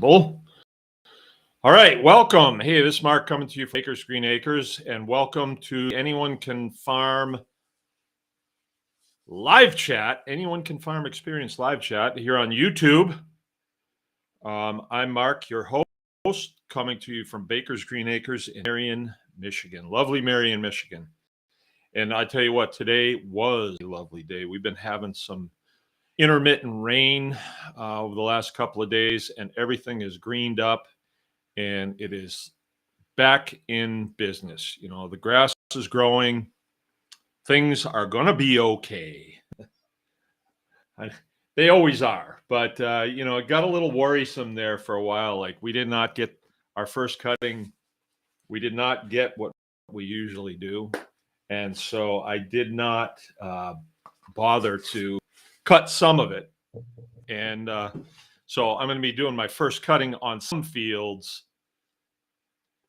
possible. All right, welcome. Hey, this is Mark coming to you from Acres Green Acres, and welcome to Anyone Can Farm live chat. Anyone Can Farm Experience live chat here on YouTube. I'm Mark, your host, coming to you from Baker's Green Acres in Marion, Michigan. Lovely Marion, Michigan. And I tell you what, today was a lovely day. We've been having some intermittent rain over the last couple of days, and everything is greened up, and it is back in business. You know, the grass is growing. Things are going to be okay. They always are. But, it got a little worrisome there for a while. Like, we did not get our first cutting. We did not get what we usually do. And so I did not bother to cut some of it. And so I'm going to be doing my first cutting on some fields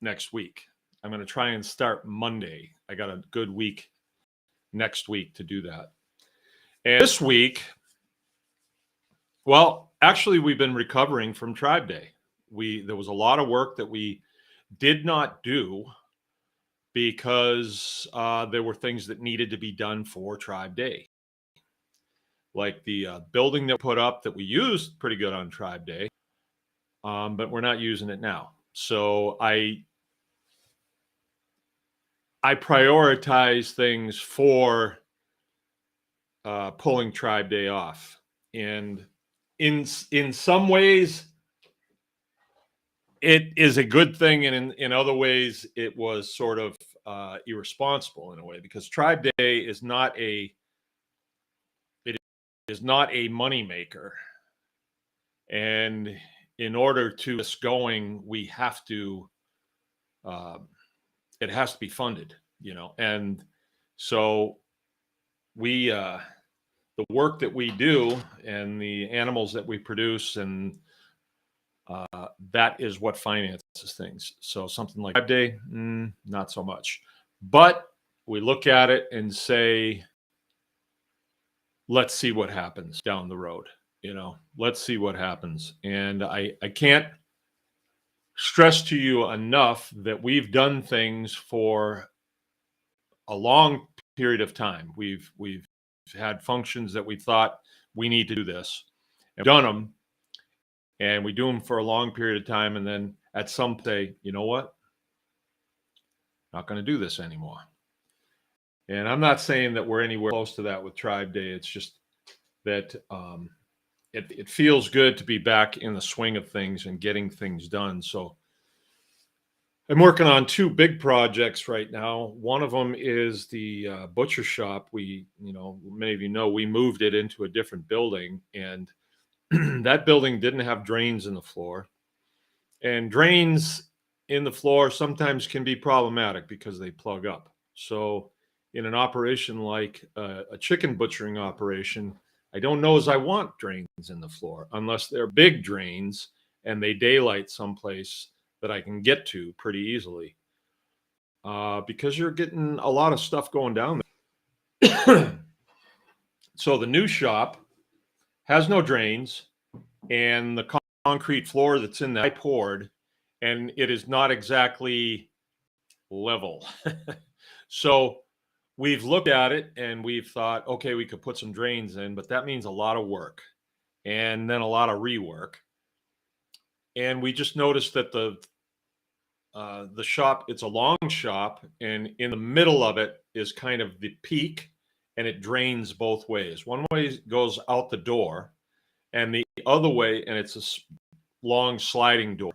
next week. I'm going to try and start Monday. I got a good week next week to do that. And this week, well, actually, we've been recovering from Tribe Day. There was a lot of work that we did not do because there were things that needed to be done for Tribe Day. Like the building that we put up that we used pretty good on Tribe Day, but we're not using it now. So I prioritize things for pulling Tribe Day off. And in some ways, it is a good thing, and in other ways, it was sort of irresponsible in a way, because Tribe Day is not a money maker, and in order to get going, we have to. It has to be funded, and so we the work that we do and the animals that we produce, and that is what finances things. So something like Tribe Day, not so much. But we look at it and say, let's see what happens down the road. Let's see what happens. And I can't stress to you enough that we've done things for a long period of time. We've had functions that we thought we need to do this, and we've done them, and we do them for a long period of time, and then at some say, you know what, not going to do this anymore. And I'm not saying that we're anywhere close to that with Tribe Day. It's just that it feels good to be back in the swing of things and getting things done. So I'm working on two big projects right now. One of them is the butcher shop. Many of you know, we moved it into a different building, and that building didn't have drains in the floor. And drains in the floor sometimes can be problematic because they plug up. So in an operation like a chicken butchering operation, I don't know as I want drains in the floor unless they're big drains and they daylight someplace that I can get to pretty easily, because you're getting a lot of stuff going down there. So the new shop has no drains, and the concrete floor that's in there I poured, and it is not exactly level. So we've looked at it and we've thought, okay, we could put some drains in, but that means a lot of work and then a lot of rework. And we just noticed that the shop, it's a long shop, and in the middle of it is kind of the peak, and it drains both ways. One way goes out the door, and the other way, and it's a long sliding door.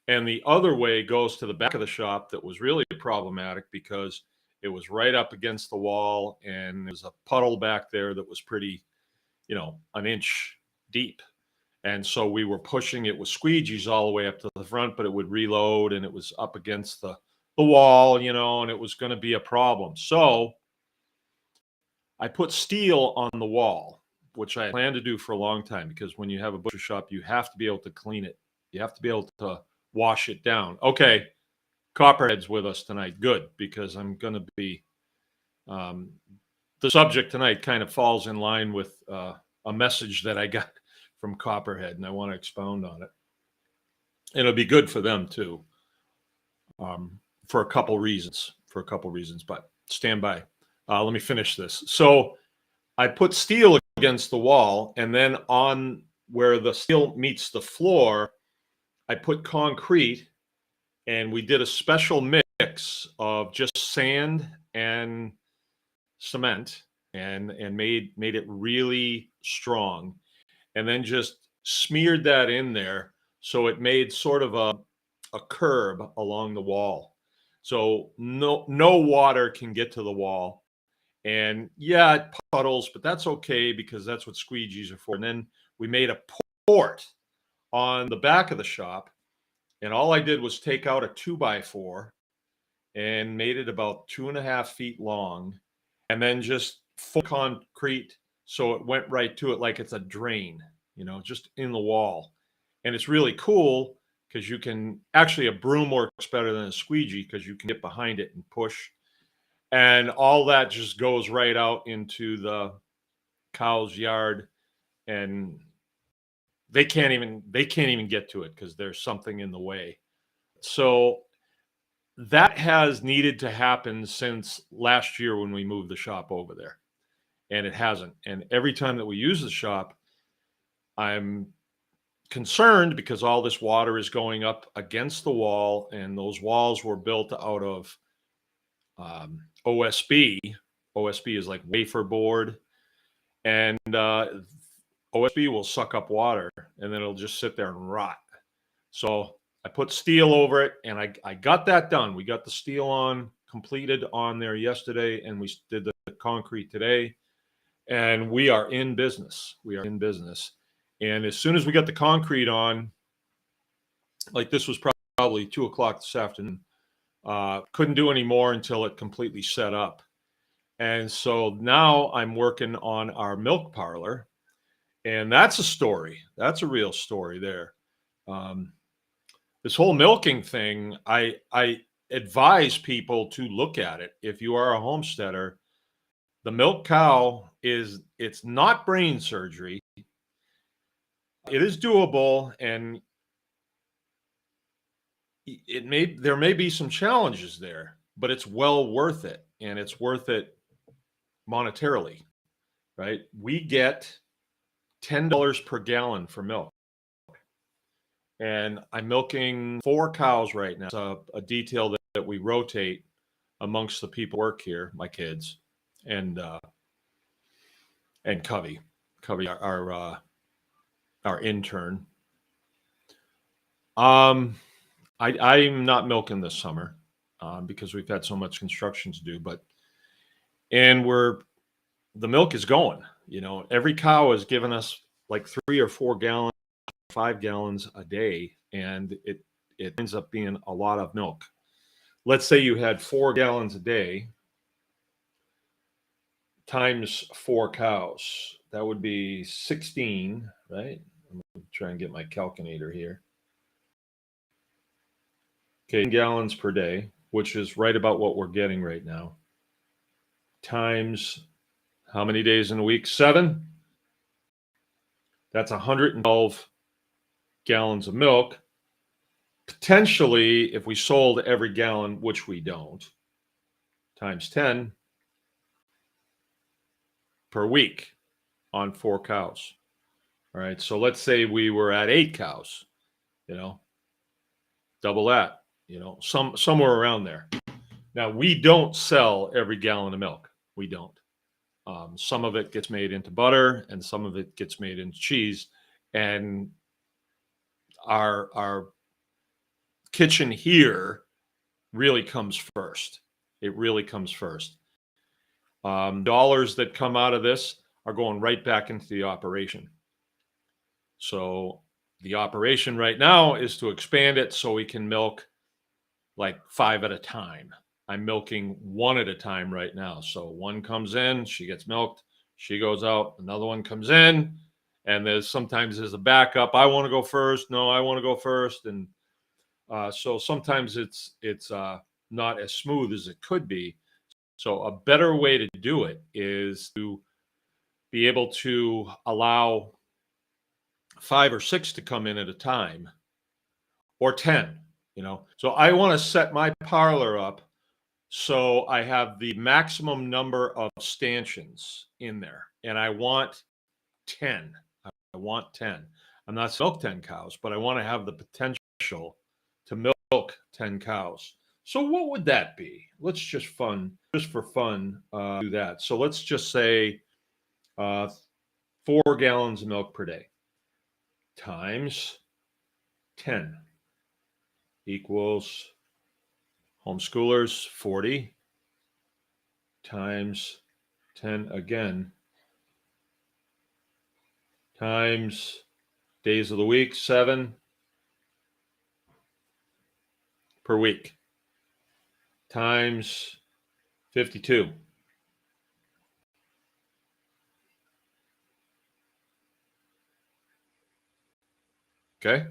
And the other way goes to the back of the shop that was really problematic because it was right up against the wall, and there's a puddle back there that was pretty, an inch deep. And so we were pushing it with squeegees all the way up to the front, but it would reload, and it was up against the wall, and it was going to be a problem. So I put steel on the wall, which I planned to do for a long time, because when you have a butcher shop, you have to be able to clean it. You have to be able to wash it down. Okay, Copperhead's with us tonight. Good, because I'm going to be the subject tonight kind of falls in line with a message that I got from Copperhead, and I want to expound on it. And it'll be good for them too, um, for a couple reasons. For a couple reasons, but stand by. Let me finish this. So I put steel against the wall, and then on where the steel meets the floor, I put concrete, and we did a special mix of just sand and cement, and made it really strong, and then just smeared that in there, so it made sort of a curb along the wall, so no water can get to the wall. And yeah, it puddles, but that's okay because that's what squeegees are for. And then we made a port on the back of the shop, and all I did was take out a 2x4 and made it about 2.5 feet long, and then just full concrete, so it went right to it like it's a drain, just in the wall. And it's really cool because you can actually, a broom works better than a squeegee because you can get behind it and push, and all that just goes right out into the cow's yard, and they can't even get to it because there's something in the way. So that has needed to happen since last year when we moved the shop over there, and it hasn't. And every time that we use the shop, I'm concerned because all this water is going up against the wall, and those walls were built out of OSB. OSB is like wafer board, and OSB will suck up water, and then it'll just sit there and rot. So I put steel over it, and I got that done. We got the steel on completed on there yesterday, and we did the concrete today, and we are in business. We are in business. And as soon as we got the concrete on, like this was probably 2 o'clock this afternoon, couldn't do any more until it completely set up. And so now I'm working on our milk parlor, and that's a story. That's a real story there. Um, this whole milking thing, I advise people to look at it. If you are a homesteader, the milk cow it's not brain surgery. It is doable, and there may be some challenges there, but it's well worth it, and it's worth it monetarily, right? We get $10 per gallon for milk, and I'm milking 4 cows right now. It's a detail that we rotate amongst the people who work here, my kids, and Covey, our intern. I'm not milking this summer because we've had so much construction to do, and the milk is going. Every cow is giving us like 3 or 4 gallons, 5 gallons a day, and it ends up being a lot of milk. Let's say you had 4 gallons a day times 4 cows. That would be 16, right? I'm going to try and get my calculator here. Okay, gallons per day, which is right about what we're getting right now, times how many days in a week? 7. That's 112 gallons of milk. Potentially, if we sold every gallon, which we don't, times 10 per week on 4 cows. All right. So let's say we were at 8 cows, double that, somewhere around there. Now, we don't sell every gallon of milk. We don't. Some of it gets made into butter, and some of it gets made into cheese. And our kitchen here really comes first. It really comes first. Dollars that come out of this are going right back into the operation. So the operation right now is to expand it so we can milk like 5 at a time. I'm milking 1 at a time right now. So one comes in, she gets milked, she goes out, another one comes in, and sometimes there's a backup. I want to go first. No, I want to go first. And so sometimes it's not as smooth as it could be. So a better way to do it is to be able to allow 5 or 6 to come in at a time, or 10, you know. So I want to set my parlor up so I have the maximum number of stanchions in there, and I want 10. I want 10. I'm not saying milk 10 cows, but I want to have the potential to milk 10 cows. So what would that be? Let's just for fun, do that. So let's just say 4 gallons of milk per day times 10 equals homeschoolers 40 times 10 again times days of the week, 7 per week times 52. Okay.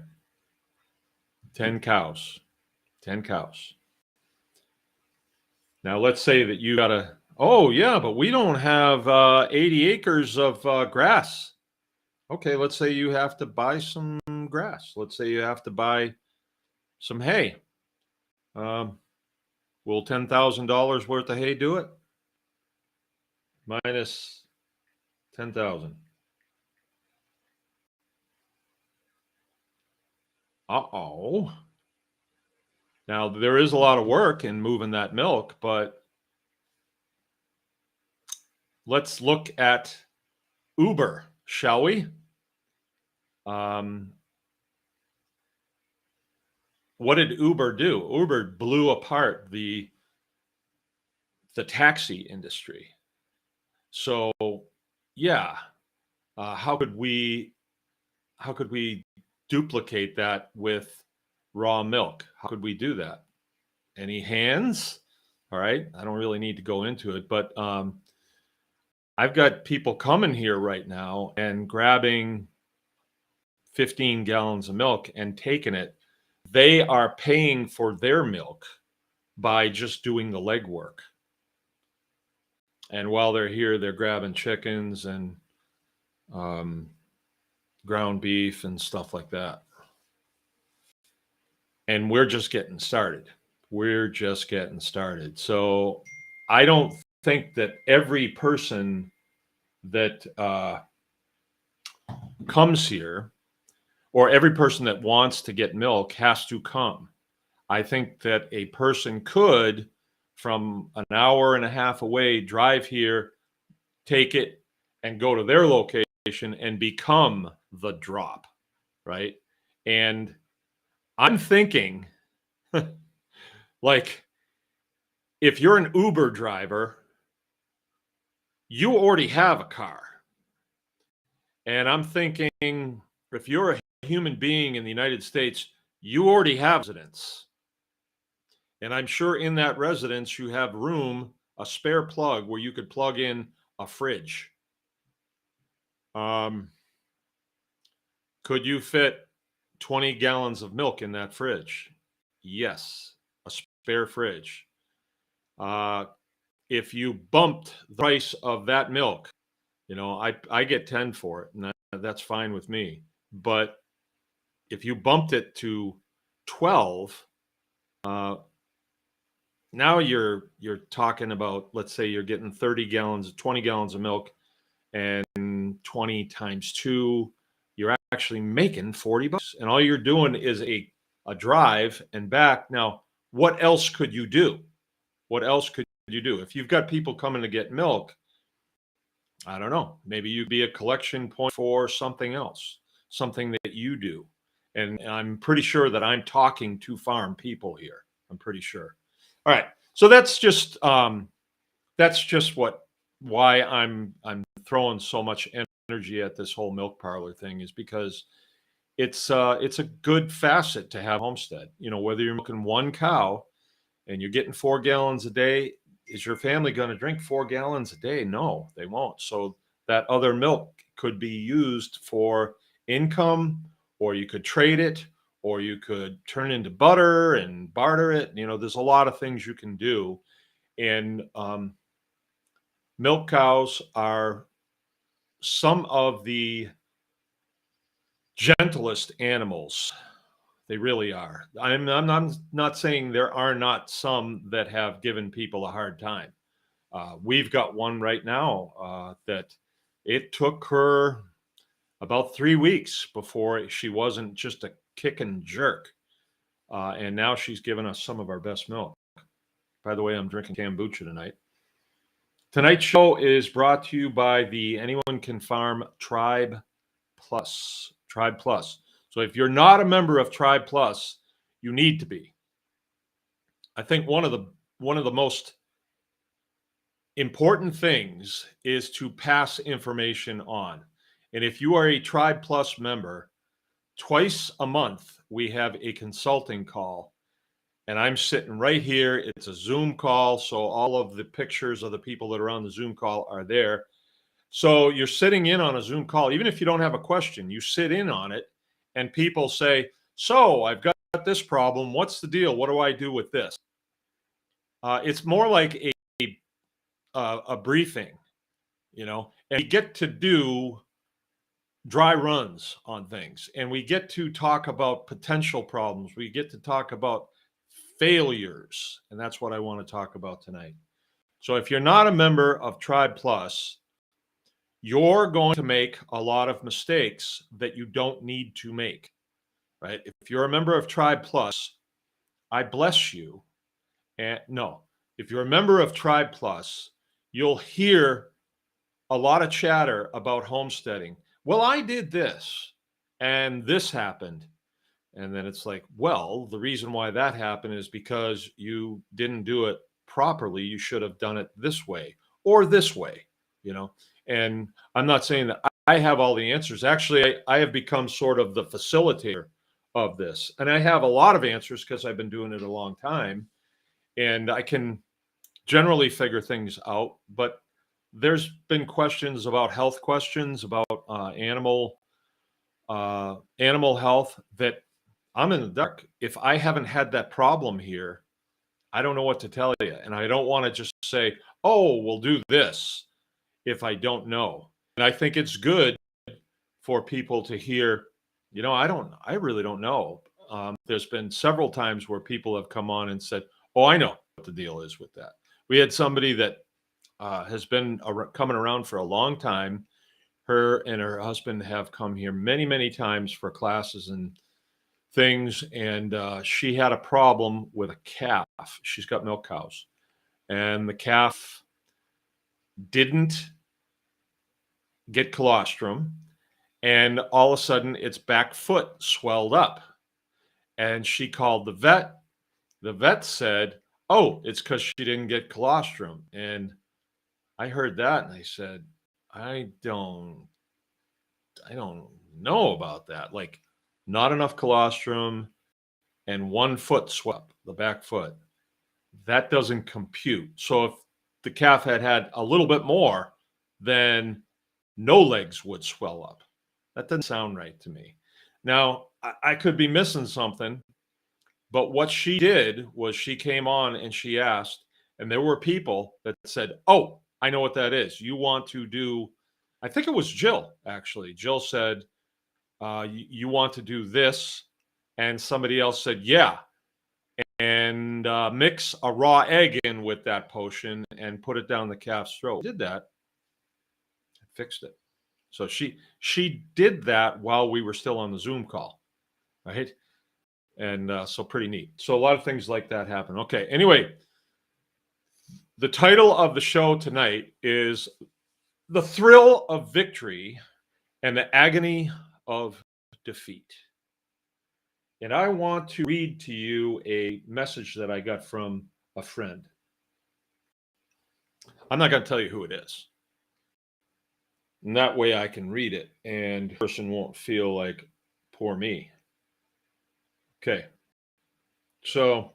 10 cows. 10 cows. Now let's say that you got to, oh yeah, but we don't have 80 acres of grass. Okay, let's say you have to buy some grass. Let's say you have to buy some hay. Will $10,000 worth of hay do it? Minus 10,000. Uh-oh. Now there is a lot of work in moving that milk, but let's look at Uber, shall we? What did Uber do? Uber blew apart the taxi industry. So, yeah, how could we duplicate that with raw milk? How could we do that? Any hands? All right, I don't really need to go into it, but I've got people coming here right now and grabbing 15 gallons of milk and taking it. They are paying for their milk by just doing the legwork. And while they're here, they're grabbing chickens and ground beef and stuff like that. And we're just getting started. We're just getting started. So I don't think that every person that comes here or every person that wants to get milk has to come. I think that a person could, from an hour and a half away, drive here, take it, and go to their location and become the drop, right? And I'm thinking, like, if you're an Uber driver, you already have a car. And I'm thinking, if you're a human being in the United States, you already have residence. And I'm sure in that residence, you have room, a spare plug where you could plug in a fridge. Could you fit 20 gallons of milk in that fridge? Yes, a spare fridge. If you bumped the price of that milk, you know, I get 10 for it, and that's fine with me. But if you bumped it to 12, now you're talking about, let's say you're getting 30 gallons, 20 gallons of milk, and 20 times 2, you're actually making $40, and all you're doing is a drive and back. Now, what else could you do? What else could you do? If you've got people coming to get milk, I don't know, maybe you'd be a collection point for something else, something that you do. And I'm pretty sure that I'm talking to farm people here. I'm pretty sure. All right. So that's just why I'm throwing so much energy at this whole milk parlor thing, is because it's a good facet to have homestead. You know, whether you're milking one cow and you're getting 4 gallons a day, is your family going to drink 4 gallons a day? No, they won't. So that other milk could be used for income, or you could trade it, or you could turn it into butter and barter it. You know, there's a lot of things you can do. And milk cows are some of the gentlest animals They really are. I'm not saying there are not some that have given people a hard time. We've got one right now that it took her about 3 weeks before she wasn't just a kick and jerk. And now she's given us some of our best milk. By the way, I'm drinking kombucha tonight. Tonight's show is brought to you by the Anyone Can Farm Tribe Plus. Tribe Plus. So if you're not a member of Tribe Plus, you need to be. I think one of the most important things is to pass information on. And if you are a Tribe Plus member, twice a month we have a consulting call. And I'm sitting right here. It's a Zoom call, so all of the pictures of the people that are on the Zoom call are there. So you're sitting in on a Zoom call. Even if you don't have a question, you sit in on it, and people say, so I've got this problem. What's the deal? What do I do with this? It's more like a briefing, and we get to do dry runs on things, and we get to talk about potential problems. We get to talk about failures, and that's what I want to talk about tonight. So if you're not a member of Tribe Plus, you're going to make a lot of mistakes that you don't need to make, right? If you're a member of Tribe Plus, I bless you. And no, if you're a member of Tribe Plus, you'll hear a lot of chatter about homesteading. Well, I did this and this happened. And then it's like, well, the reason why that happened is because you didn't do it properly. You should have done it this way or this way, And I'm not saying that I have all the answers. Actually, I have become sort of the facilitator of this. And I have a lot of answers because I've been doing it a long time. And I can generally figure things out. But there's been questions about health questions, about animal health that I'm in the dark. If I haven't had that problem here, I don't know what to tell you. And I don't want to just say, oh, we'll do this if I don't know. And I think it's good for people to hear, I really don't know. There's been several times where people have come on and said, oh, I know what the deal is with that. We had somebody that has been coming around for a long time. Her and her husband have come here many, many times for classes and things, and she had a problem with a calf. She's got milk cows, and the calf didn't get colostrum, and all of a sudden its back foot swelled up, and she called the vet. The vet said, oh, it's because she didn't get colostrum. And I heard that and I said, I don't know about that. Like, not enough colostrum and 1 foot swell, the back foot. That doesn't compute. So if the calf had a little bit more, then no legs would swell up. That doesn't sound right to me. Now, I could be missing something, but what she did was she came on and she asked, and there were people that said, oh, I know what that is. You want to do, I think it was Jill, actually. Jill said, you want to do this. And somebody else said, yeah. And mix a raw egg in with that potion and put it down the calf's throat. Did that. Fixed it. So she did that while we were still on the Zoom call, right? And so pretty neat. So a lot of things like that happen. Okay, anyway, the title of the show tonight is The Thrill of Victory and the Agony of Defeat. And I want to read to you a message that I got from a friend. I'm not going to tell you who it is. And that way I can read it and the person won't feel like poor me. Okay. So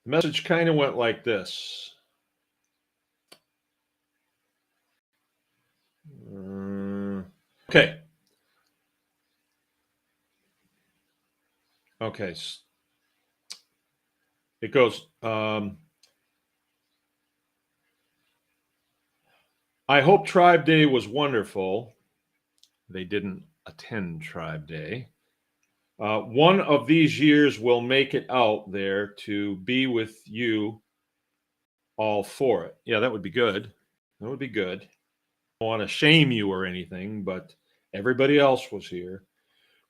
the message kind of went like this. Okay. Okay. It goes, I hope Tribe Day was wonderful. They didn't attend Tribe Day. One of these years will make it out there to be with you all for it. Yeah, that would be good. That would be good. I don't want to shame you or anything, but everybody else was here.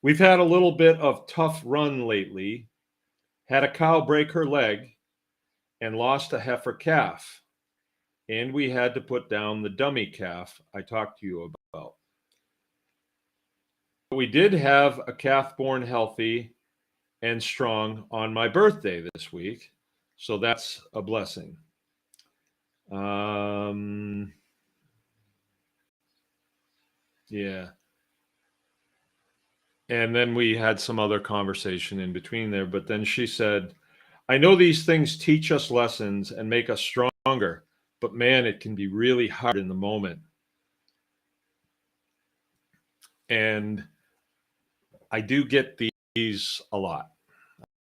We've had a little bit of tough run lately. Had a cow break her leg and lost a heifer calf. And we had to put down the dummy calf I talked to you about. We did have a calf born healthy and strong on my birthday this week. So that's a blessing. Yeah. And then we had some other conversation in between there. But then she said, I know these things teach us lessons and make us stronger, but man, it can be really hard in the moment. And I do get these a lot.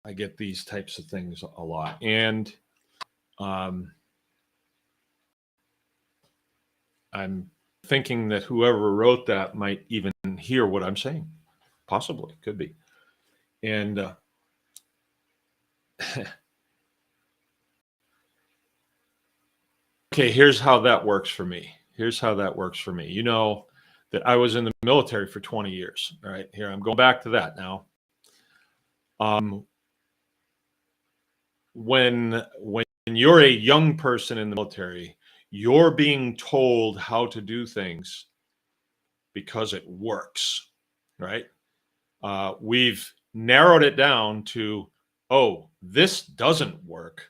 I get these types of things a lot. And I'm thinking that whoever wrote that might even hear what I'm saying. Possibly, could be. And okay, here's how that works for me. Here's how that works for me. You know that I was in the military for 20 years. All right, here I'm going back to that now. When you're a young person in the military, you're being told how to do things because it works, right? We've narrowed it down to, oh, this doesn't work.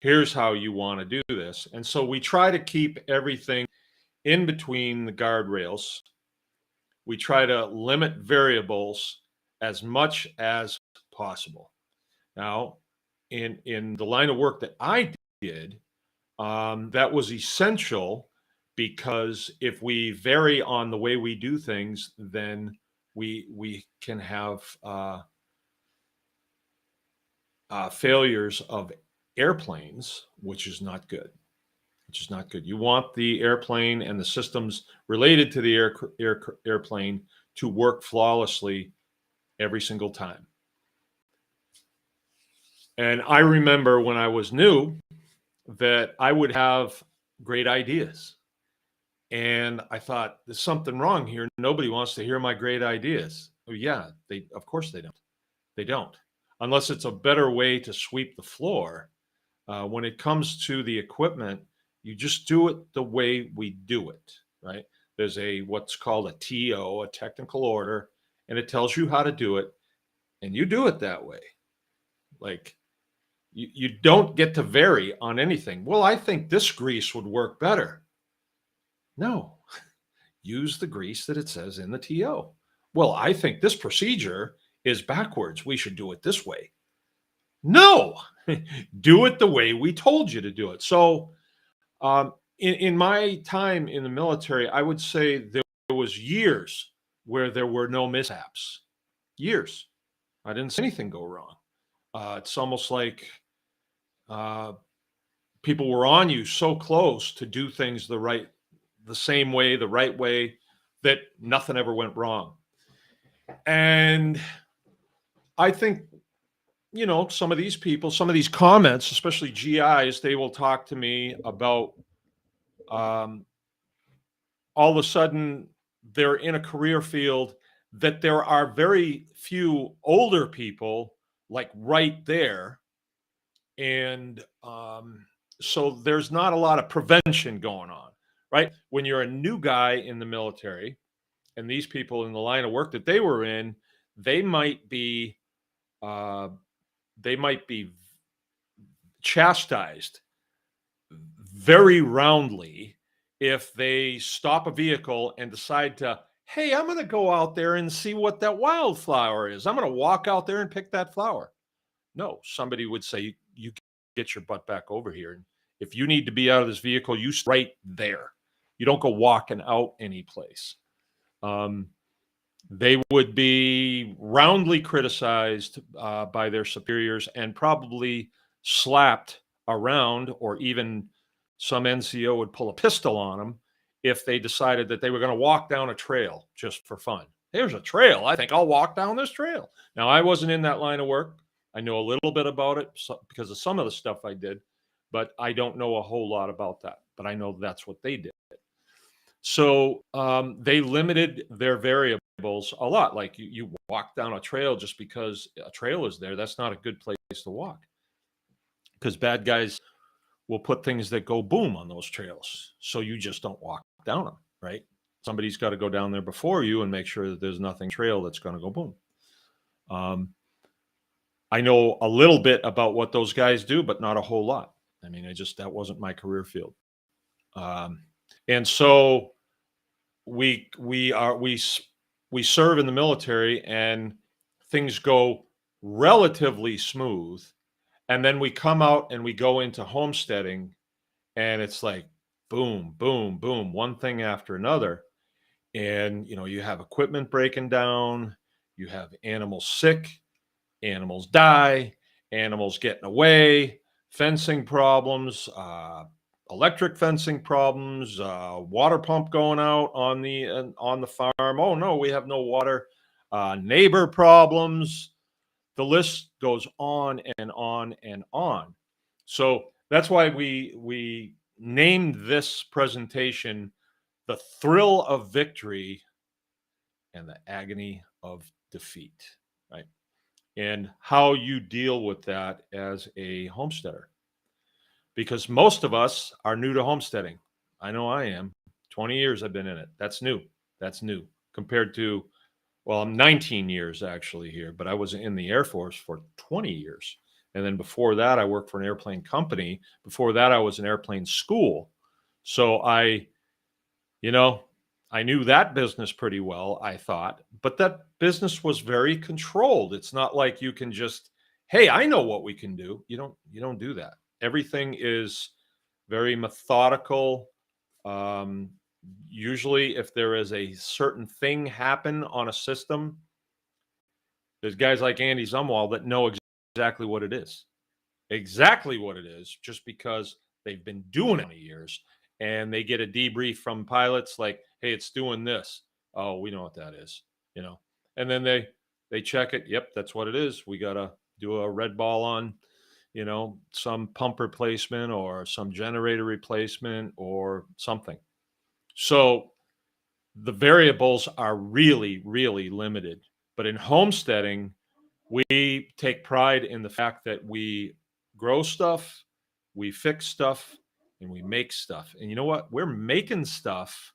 Here's how you want to do this. And so we try to keep everything in between the guardrails. We try to limit variables as much as possible. Now, in the line of work that I did, that was essential because if we vary on the way we do things, then we can have failures of airplanes, which is not good. Which is not good. You want the airplane and the systems related to the airplane to work flawlessly every single time. And I remember when I was new that I would have great ideas. And I thought, there's something wrong here. Nobody wants to hear my great ideas. Oh, yeah, of course they don't. They don't. Unless it's a better way to sweep the floor. When it comes to the equipment, you just do it the way we do it, right? There's what's called a TO, a technical order, and it tells you how to do it, and you do it that way. Like, you don't get to vary on anything. Well, I think this grease would work better. No, use the grease that it says in the TO. Well, I think this procedure is backwards. We should do it this way. No, do it the way we told you to do it. So in my time in the military, I would say there was years where there were no mishaps. Years. I didn't see anything go wrong. It's almost like people were on you so close to do things the same way, the right way, that nothing ever went wrong. And I think, you know, some of these people, some of these comments, especially GIs, they will talk to me about all of a sudden they're in a career field that there are very few older people like right there. And so there's not a lot of prevention going on, right? When you're a new guy in the military and these people in the line of work that they were in, they might be chastised very roundly if they stop a vehicle and decide to, hey, I'm going to go out there and see what that wildflower is. I'm going to walk out there and pick that flower. No, somebody would say, you get your butt back over here. And if you need to be out of this vehicle, you stay right there. You don't go walking out any place. They would be roundly criticized by their superiors and probably slapped around, or even some NCO would pull a pistol on them if they decided that they were going to walk down a trail just for fun. There's a trail. I think I'll walk down this trail. Now, I wasn't in that line of work. I know a little bit about it because of some of the stuff I did, but I don't know a whole lot about that. But I know that's what they did. So they limited their variables a lot. Like you walk down a trail just because a trail is there. That's not a good place to walk because bad guys will put things that go boom on those trails. So you just don't walk down them, right? Somebody's got to go down there before you and make sure that there's nothing trail that's going to go boom. I know a little bit about what those guys do, but not a whole lot. I mean, that wasn't my career field. And so we serve in the military, and things go relatively smooth, and then we come out and we go into homesteading, and it's like boom, boom, boom, one thing after another. And you have equipment breaking down, you have animals sick, animals die, animals getting away, fencing problems, electric fencing problems, water pump going out on the farm. Oh no, we have no water. Neighbor problems. The list goes on and on and on. So that's why we named this presentation "The Thrill of Victory and the Agony of Defeat," right? And how you deal with that as a homesteader. Because most of us are new to homesteading. I know I am. 20 years I've been in it. That's new. That's new compared to, well, I'm 19 years actually here, but I was in the Air Force for 20 years. And then before that, I worked for an airplane company. Before that, I was in airplane school. So I knew that business pretty well, I thought, but that business was very controlled. It's not like you can just, hey, I know what we can do. You don't do that. Everything is very methodical. Usually if there is a certain thing happen on a system, there's guys like Andy Zumwalt that know exactly what it is. Exactly what it is, just because they've been doing it for years, and they get a debrief from pilots like, hey, it's doing this. Oh, we know what that is, and then they check it. Yep, that's what it is. We got to do a red ball on some pump replacement or some generator replacement or something. So the variables are really, really limited. But in homesteading, we take pride in the fact that we grow stuff, we fix stuff, and we make stuff. And you know what? We're making stuff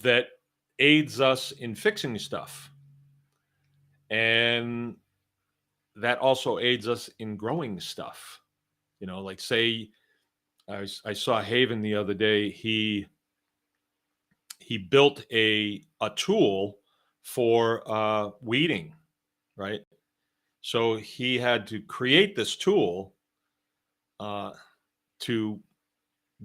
that aids us in fixing stuff. And that also aids us in growing stuff. Like say, I saw Haven the other day. He built a tool for weeding, right? So he had to create this tool to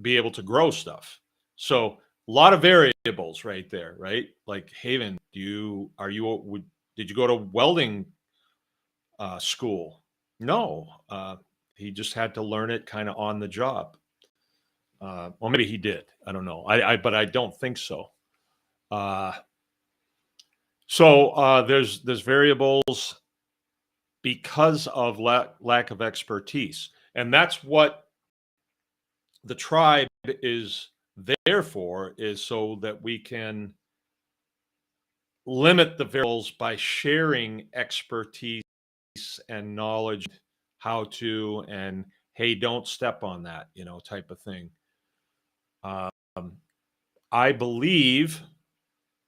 be able to grow stuff. So a lot of variables right there, right? Like Haven, did you go to welding school? No, he just had to learn it kind of on the job. Well, maybe he did. I don't know. But I don't think so. There's variables because of lack of expertise, and that's what the tribe is there for, is so that we can limit the variables by sharing expertise and knowledge, how to, and hey, don't step on that, type of thing. I believe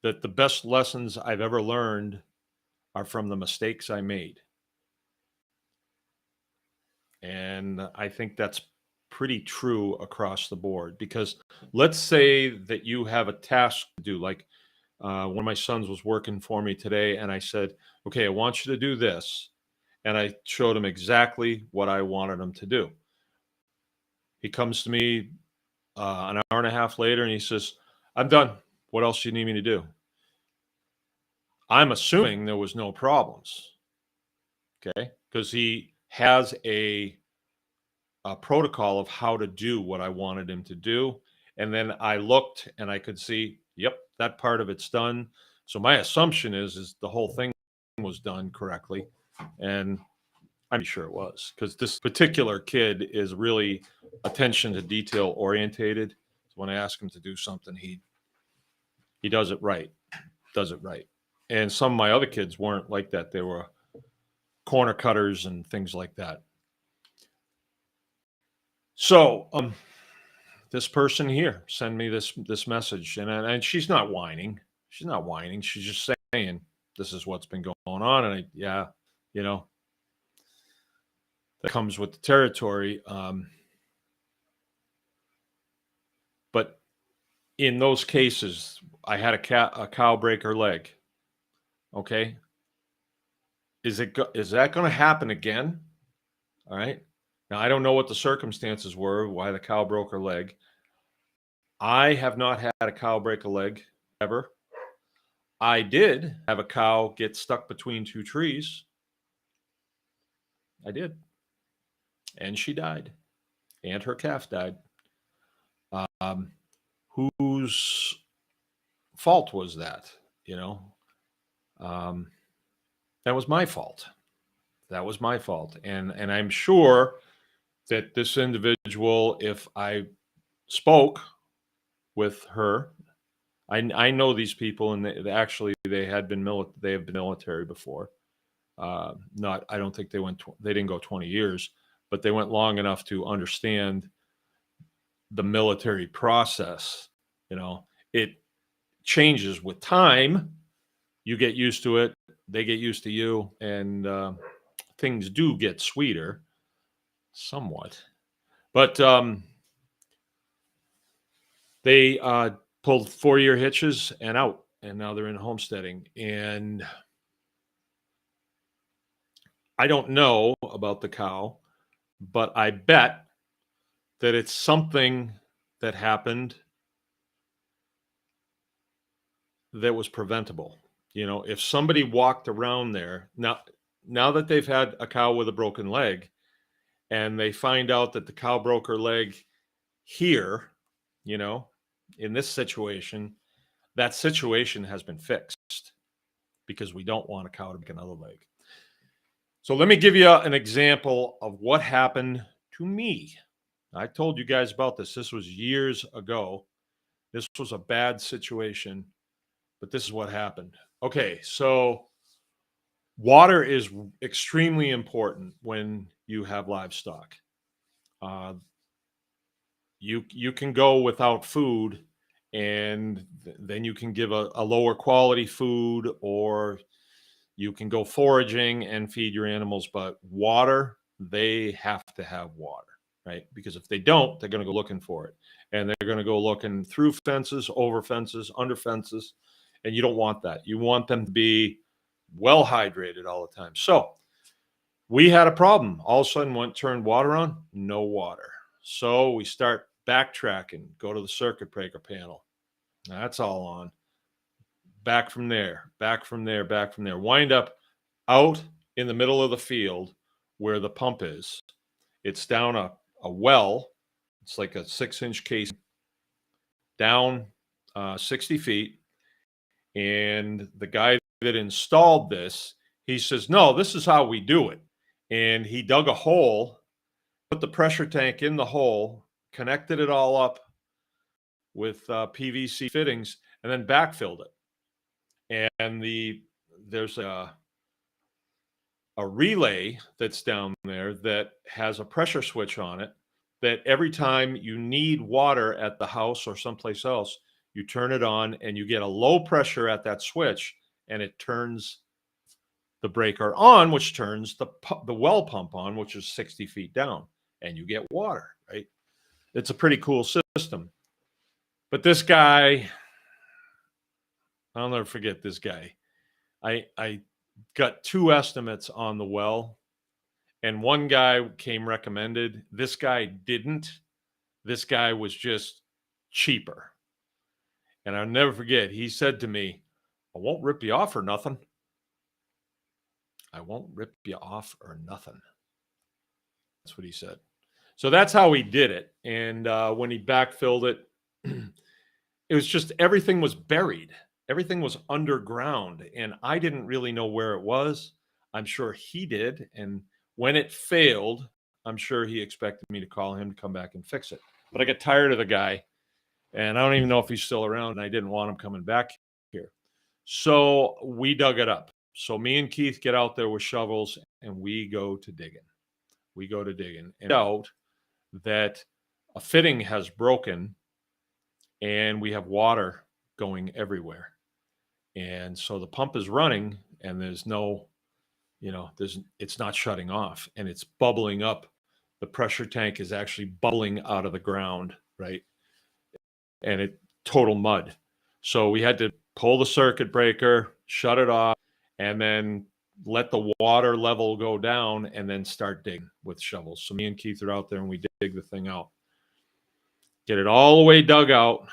that the best lessons I've ever learned are from the mistakes I made. And I think that's pretty true across the board, because let's say that you have a task to do. Like one of my sons was working for me today, and I said, okay, I want you to do this. And I showed him exactly what I wanted him to do. He comes to me an hour and a half later and he says, I'm done. What else do you need me to do? I'm assuming there was no problems. Okay. Because he has a protocol of how to do what I wanted him to do. And then I looked and I could see Yep, that part of it's done. So my assumption is the whole thing was done correctly, and I'm sure it was, because this particular kid is really attention to detail orientated. So when I ask him to do something, he does it right, does it right. And some of my other kids weren't like that. They were corner cutters and things like that. So this person here send me this message, and she's not whining. She's not whining. She's just saying this is what's been going on, and yeah, you know, that comes with the territory. But in those cases, I had a cow break her leg. Okay, is that going to happen again? All right. Now I don't know what the circumstances were why the cow broke her leg. I have not had a cow break a leg ever. I did have a cow get stuck between two trees. I did. And she died. And her calf died. Whose fault was that? You know, that was my fault. That was my fault. And I'm sure that this individual, if I spoke with her, I know these people, and they have been military before. Not, I don't think they didn't go 20 years, but they went long enough to understand the military process. You know, it changes with time. You get used to it. They get used to you, and things do get sweeter, somewhat. But they pulled 4-year hitches and out, and now they're in homesteading. And I don't know about the cow, but I bet that it's something that happened that was preventable. You know, if somebody walked around there now that they've had a cow with a broken leg, and they find out that the cow broke her leg here, you know, in this situation, that situation has been fixed, because we don't want a cow to break another leg. So let me give you an example of what happened to me. I told you guys about this. This was years ago. This was a bad situation, but this is what happened. Okay, so water is extremely important when you have livestock. You can go without food, and then you can give a lower quality food, or you can go foraging and feed your animals. But water, they have to have water, right? Because if they don't, they're going to go looking for it, and they're going to go looking through fences, over fences, under fences, and you don't want that. You want them to be well hydrated all the time. So we had a problem. All of a sudden, turned water on, no water. So we start backtracking, go to the circuit breaker panel. That's all on. Back from there, back from there, back from there. Wind up out in the middle of the field where the pump is. It's down a well. It's like a 6-inch case down 60 feet. And the guy that installed this, he says, no, this is how we do it. And he dug a hole, put the pressure tank in the hole, connected it all up with PVC fittings, and then backfilled it. And there's a relay that's down there that has a pressure switch on it, that every time you need water at the house or someplace else, you turn it on and you get a low pressure at that switch, and it turns the breaker on, which turns the well pump on, which is 60 feet down, and you get water, right? It's a pretty cool system. But this guy, I'll never forget this guy. I got 2 estimates on the well, and one guy came recommended. This guy didn't. This guy was just cheaper. And I'll never forget, he said to me, I won't rip you off or nothing. I won't rip you off or nothing. That's what he said. So that's how he did it. And when he backfilled it, it was just everything was buried. Everything was underground, and I didn't really know where it was. I'm sure he did, and when it failed, I'm sure he expected me to call him to come back and fix it. But I got tired of the guy, and I don't even know if he's still around, and I didn't want him coming back here. So we dug it up. So me and Keith get out there with shovels, and we go to digging. We go to digging, and out that a fitting has broken, and we have water going everywhere. And so the pump is running, and there's no, it's not shutting off, and it's bubbling up. The pressure tank is actually bubbling out of the ground, right? And it total mud. So we had to pull the circuit breaker, shut it off, and then let the water level go down, and then start digging with shovels. So me and Keith are out there, and we dig the thing out. Get it all the way dug out,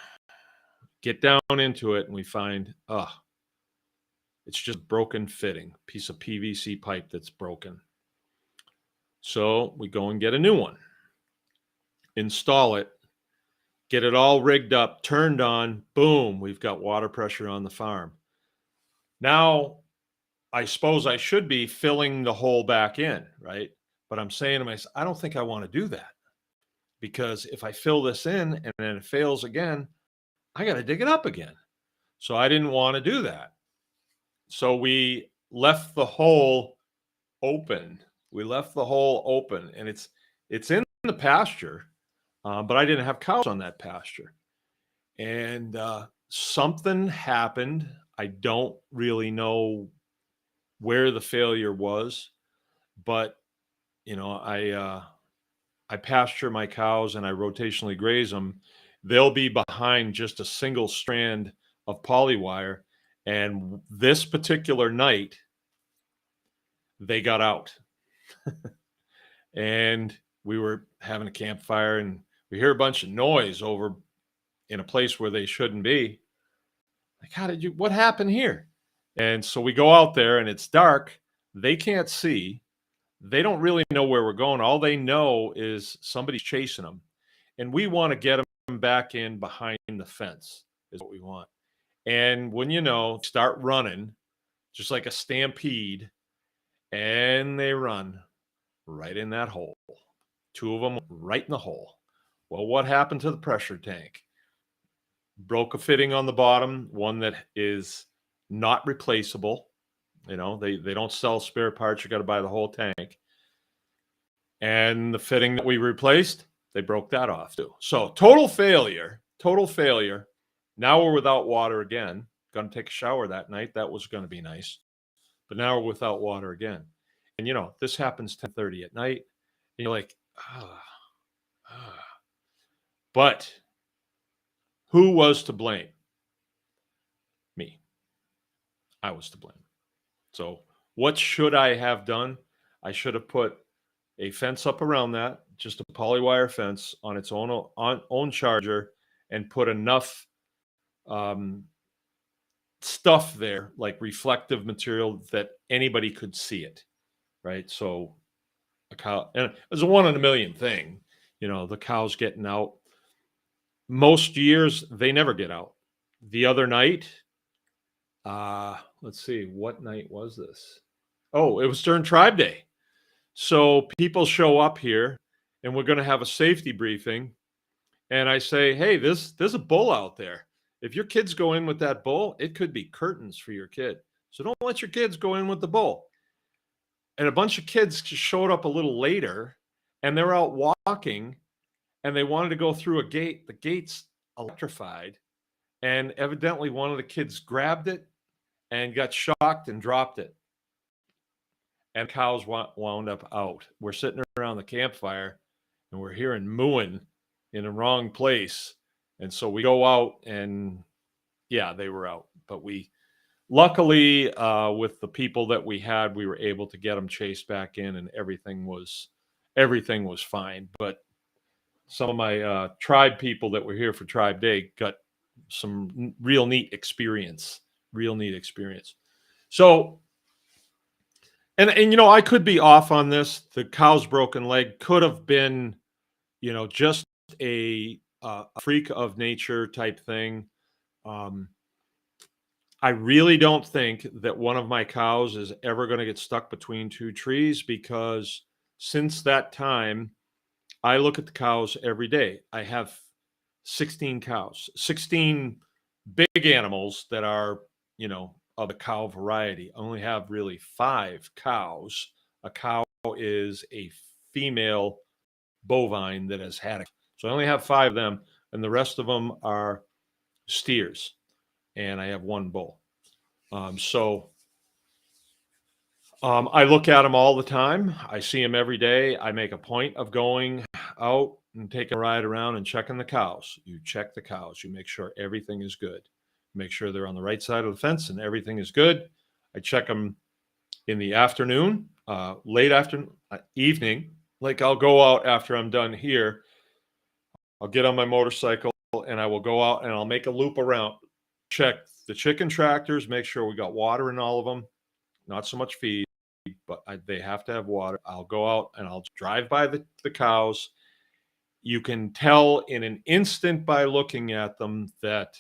get down into it, and we find, it's just broken fitting, piece of PVC pipe that's broken. So we go and get a new one, install it, get it all rigged up, turned on, boom, we've got water pressure on the farm. Now, I suppose I should be filling the hole back in, right? But I'm saying to myself, I don't think I want to do that, because if I fill this in and then it fails again, I got to dig it up again. So I didn't want to do that. So we left the hole open. We left the hole open, and it's in the pasture, but I didn't have cows on that pasture. And something happened. I don't really know where the failure was, but I pasture my cows and I rotationally graze them. They'll be behind just a single strand of polywire. And this particular night, they got out. And we were having a campfire, and we hear a bunch of noise over in a place where they shouldn't be. Like, what happened here? And so we go out there, and it's dark. They can't see. They don't really know where we're going. All they know is somebody's chasing them. And we want to get them back in behind the fence is what we want. And when start running, just like a stampede, and they run right in that hole. Two of them right in the hole. Well, what happened to the pressure tank? Broke a fitting on the bottom, one that is not replaceable. They don't sell spare parts. You got to buy the whole tank. And the fitting that we replaced, they broke that off too. So total failure. Now we're without water again. Going to take a shower that night. That was going to be nice. But now we're without water again. And this happens 10:30 at night. And you're like, But who was to blame? Me. I was to blame. So what should I have done? I should have put a fence up around that, just a polywire fence on its own charger, and put enough stuff there, like reflective material, that anybody could see it, right? So a cow, and it was a 1 in a million thing, the cows getting out. Most years they never get out. The other night, let's see, what night was this? Oh, it was during Tribe Day. So people show up here, and we're going to have a safety briefing. And I say, hey, there's a bull out there. If your kids go in with that bull, it could be curtains for your kid. So don't let your kids go in with the bull. And a bunch of kids just showed up a little later, and they're out walking, and they wanted to go through a gate. The gate's electrified. And evidently one of the kids grabbed it and got shocked and dropped it. And cows wound up out. We're sitting around the campfire, and we're hearing mooing in the wrong place. And so we go out, and yeah, they were out. But we, luckily, with the people that we had, we were able to get them chased back in, and everything was fine. But some of my tribe people that were here for Tribe Day got some real neat experience. So, and I could be off on this. The cow's broken leg could have been, just a freak of nature type thing. I really don't think that one of my cows is ever going to get stuck between two trees, because since that time, I look at the cows every day. I have 16 cows, 16 big animals that are, of the cow variety. I only have really 5 cows. A cow is a female bovine that has had it. So I only have 5 of them, and the rest of them are steers, and I have 1 bull. I look at them all the time. I see them every day. I make a point of going out and taking a ride around and checking the cows. You check the cows. You make sure everything is good. Make sure they're on the right side of the fence and everything is good. I check them in the afternoon, late afternoon, evening. Like, I'll go out after I'm done here. I'll get on my motorcycle and I will go out and I'll make a loop around, check the chicken tractors, make sure we got water in all of them, not so much feed, but they have to have water. I'll go out and I'll drive by the cows. You can tell in an instant by looking at them that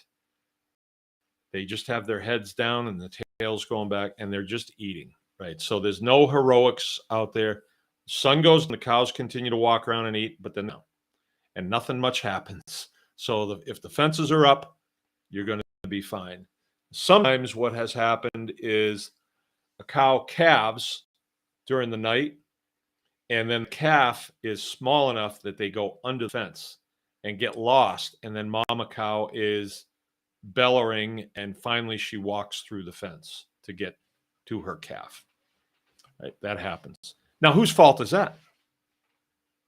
they just have their heads down and the tails going back, and they're just eating, right? So there's no heroics out there. Sun goes and the cows continue to walk around and eat, but then no, and nothing much happens. So if the fences are up, you're going to be fine. Sometimes what has happened is a cow calves during the night, and then the calf is small enough that they go under the fence and get lost, and then mama cow is bellowing, and finally she walks through the fence to get to her calf. Right? That happens. Now, whose fault is that?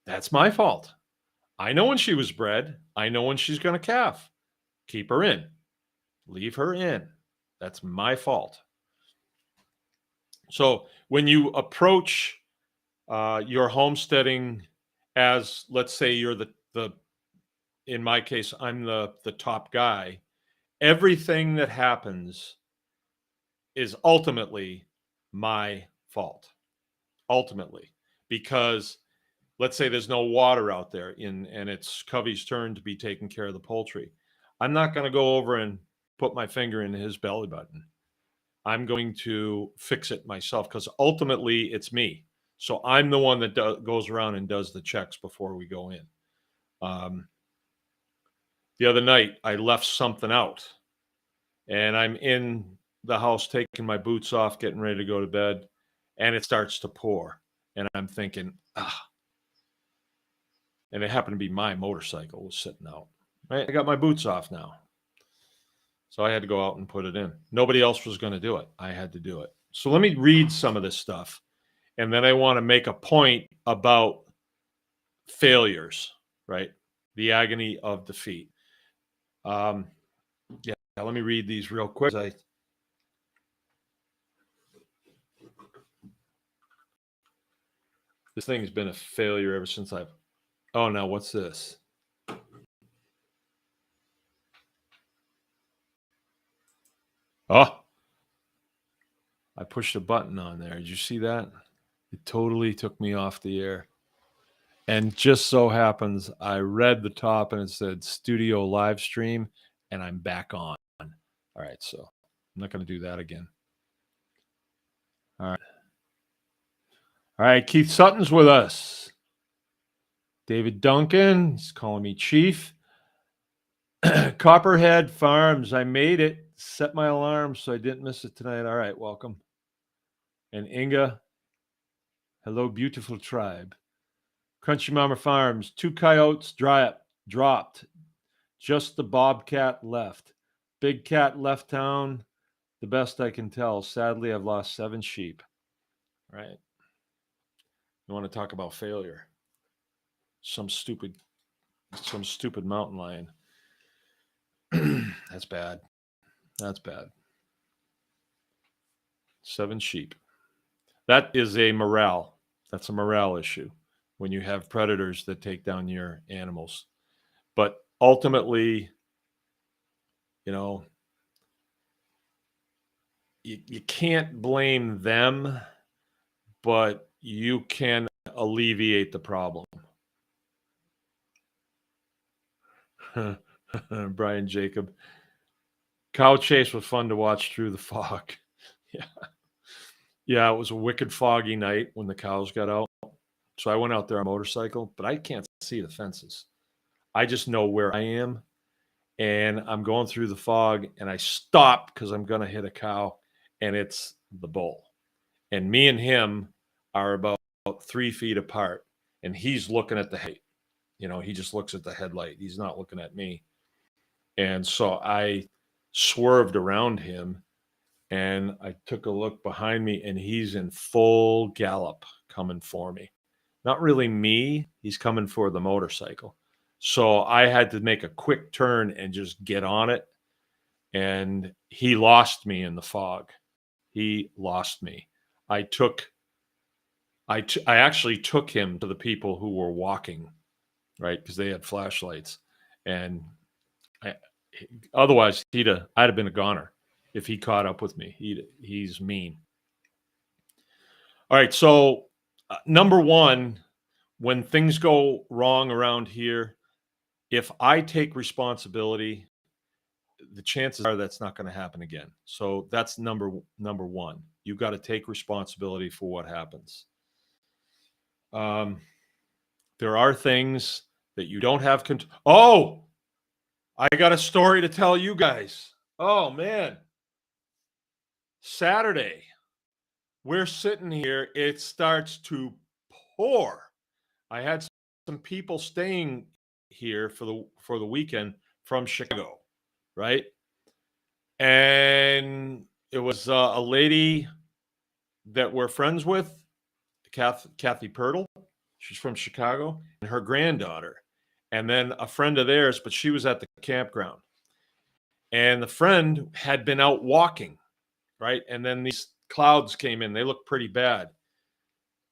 That's my fault. I know when she was bred. I know when she's going to calf. Keep her in. Leave her in. That's my fault. So when you approach your homesteading as, let's say you're the in my case, I'm the top guy, everything that happens is ultimately my fault. Ultimately, because let's say there's no water out there and it's Covey's turn to be taking care of the poultry. I'm not going to go over and put my finger in his belly button. I'm going to fix it myself, because ultimately it's me. So I'm the one that goes around and does the checks before we go in. The other night I left something out, and I'm in the house taking my boots off, getting ready to go to bed, and it starts to pour. And I'm thinking, and it happened to be my motorcycle was sitting out. Right? I got my boots off now. So I had to go out and put it in. Nobody else was going to do it. I had to do it. So let me read some of this stuff. And then I want to make a point about failures, right? The agony of defeat. Yeah, let me read these real quick. This thing's been a failure ever since oh, now what's this? Oh, I pushed a button on there. Did you see that? It totally took me off the air. And just so happens, I read the top and it said studio live stream, and I'm back on. All right, so I'm not going to do that again. All right. All right, Keith Sutton's with us. David Duncan, he's calling me Chief. Copperhead Farms, I made it. Set my alarm so I didn't miss it tonight. All right, welcome. And Inga, hello, beautiful tribe. Crunchy Mama Farms, 2 coyotes dropped. Just the bobcat left. Big cat left town. The best I can tell. Sadly, I've lost 7 sheep. Right. You want to talk about failure? Some stupid mountain lion. That's bad. That's bad. 7 sheep. That is a morale. That's a morale issue when you have predators that take down your animals. But ultimately, you can't blame them, but you can alleviate the problem. Brian Jacob. Cow chase was fun to watch through the fog. Yeah. Yeah, it was a wicked foggy night when the cows got out. So I went out there on a motorcycle, but I can't see the fences. I just know where I am, and I'm going through the fog, and I stop because I'm going to hit a cow, and it's the bull. And me and him are about 3 feet apart, and he's looking at the head. He just looks at the headlight. He's not looking at me. And so I swerved around him, and I took a look behind me, and he's in full gallop coming for me. Not really me, he's coming for the motorcycle. So I had to make a quick turn and just get on it, and he lost me in the fog. He lost me. I actually took him to the people who were walking, right? Because they had flashlights, and I, otherwise I'd have been a goner if he caught up with me. He's mean. All right, so number one, when things go wrong around here, if I take responsibility, the chances are that's not going to happen again. So that's number one. You've got to take responsibility for what happens. There are things that you don't have control. Oh, I got a story to tell you guys. Oh man, Saturday, we're sitting here. It starts to pour. I had some people staying here for the weekend from Chicago, right? And it was a lady that we're friends with, Kathy Pirtle. She's from Chicago, and her granddaughter, and then a friend of theirs, but she was at the campground. And the friend had been out walking, right? And then these clouds came in. They looked pretty bad.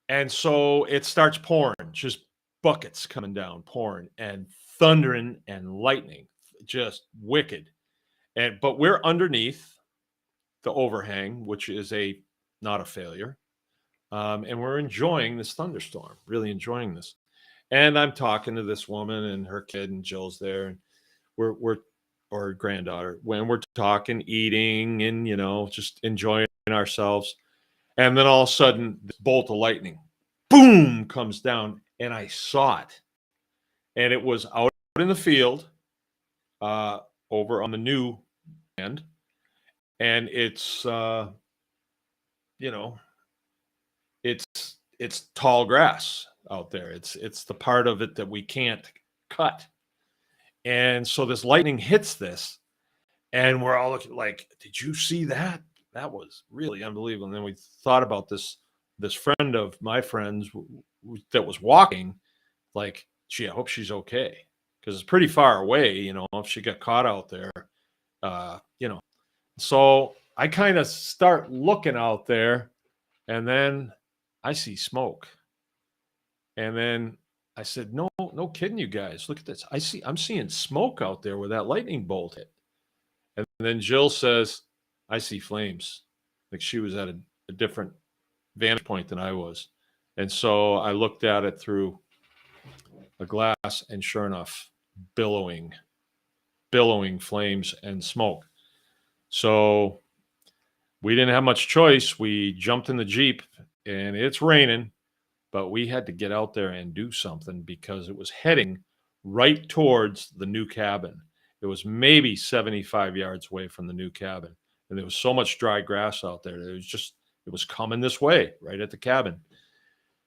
And so it starts pouring, just buckets coming down, pouring and thundering and lightning, just wicked. But we're underneath the overhang, which is not a failure. And we're enjoying this thunderstorm, really enjoying this. And I'm talking to this woman and her kid, and Jill's there, and we're or granddaughter, when we're talking, eating, and just enjoying ourselves. And then all of a sudden, this bolt of lightning, boom, comes down, and I saw it. And it was out in the field, over on the new end, and it's it's tall grass out there. It's the part of it that we can't cut. And so this lightning hits this, and we're all looking like, did you see that? That was really unbelievable. And then we thought about this friend of my friends that was walking, like, gee, I hope she's okay, because it's pretty far away, if she got caught out there, So I kind of start looking out there, and then I see smoke. And then I said, no kidding, you guys, look at this. I'm seeing smoke out there where that lightning bolt hit. And then Jill says, I see flames. Like she was at a different vantage point than I was. And so I looked at it through a glass, and sure enough, billowing flames and smoke. So we didn't have much choice. We jumped in the Jeep, and it's raining, but we had to get out there and do something because it was heading right towards the new cabin. It was maybe 75 yards away from the new cabin. And there was so much dry grass out there. It was coming this way, right at the cabin.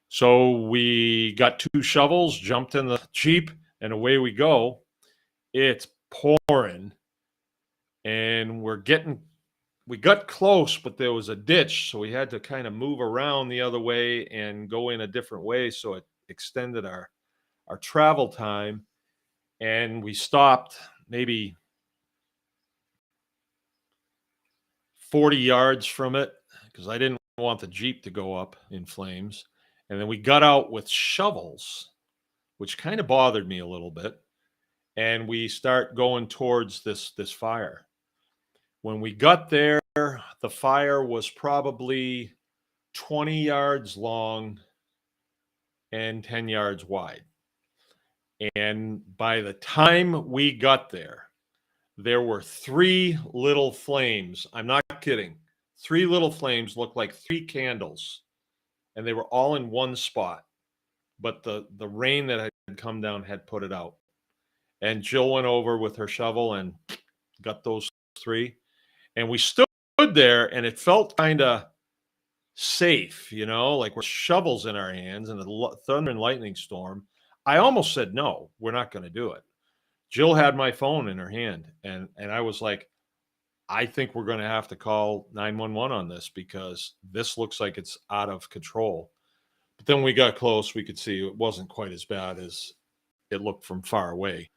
So we got 2 shovels, jumped in the Jeep, and away we go. It's pouring, and we got close, but there was a ditch, so we had to kind of move around the other way and go in a different way, so it extended our travel time. And we stopped maybe 40 yards from it because I didn't want the Jeep to go up in flames. And then we got out with shovels, which kind of bothered me a little bit, and we start going towards this fire. When we got there, the fire was probably 20 yards long and 10 yards wide. And by the time we got there, there were three little flames. I'm not kidding. Three little flames looked like three candles, and they were all in one spot. But the rain that had come down had put it out. And Jill went over with her shovel and got those three. And we stood there, and it felt kind of safe, like we're shovels in our hands in a thunder and lightning storm. I almost said, no, we're not going to do it. Jill had my phone in her hand, and I was like, I think we're going to have to call 911 on this because this looks like it's out of control. But then we got close. We could see it wasn't quite as bad as it looked from far away.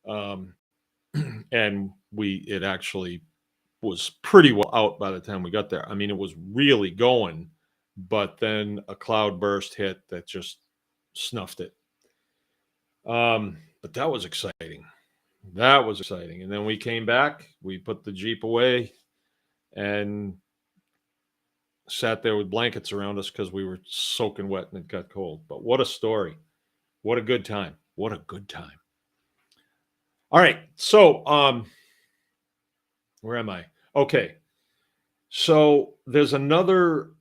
And it actually was pretty well out by the time we got there. I mean, it was really going, but then a cloud burst hit that just snuffed it. But that was exciting. That was exciting. And then we came back, we put the Jeep away and sat there with blankets around us because we were soaking wet and it got cold. But what a story. What a good time. What a good time. All right. So, where am I? Okay. So there's another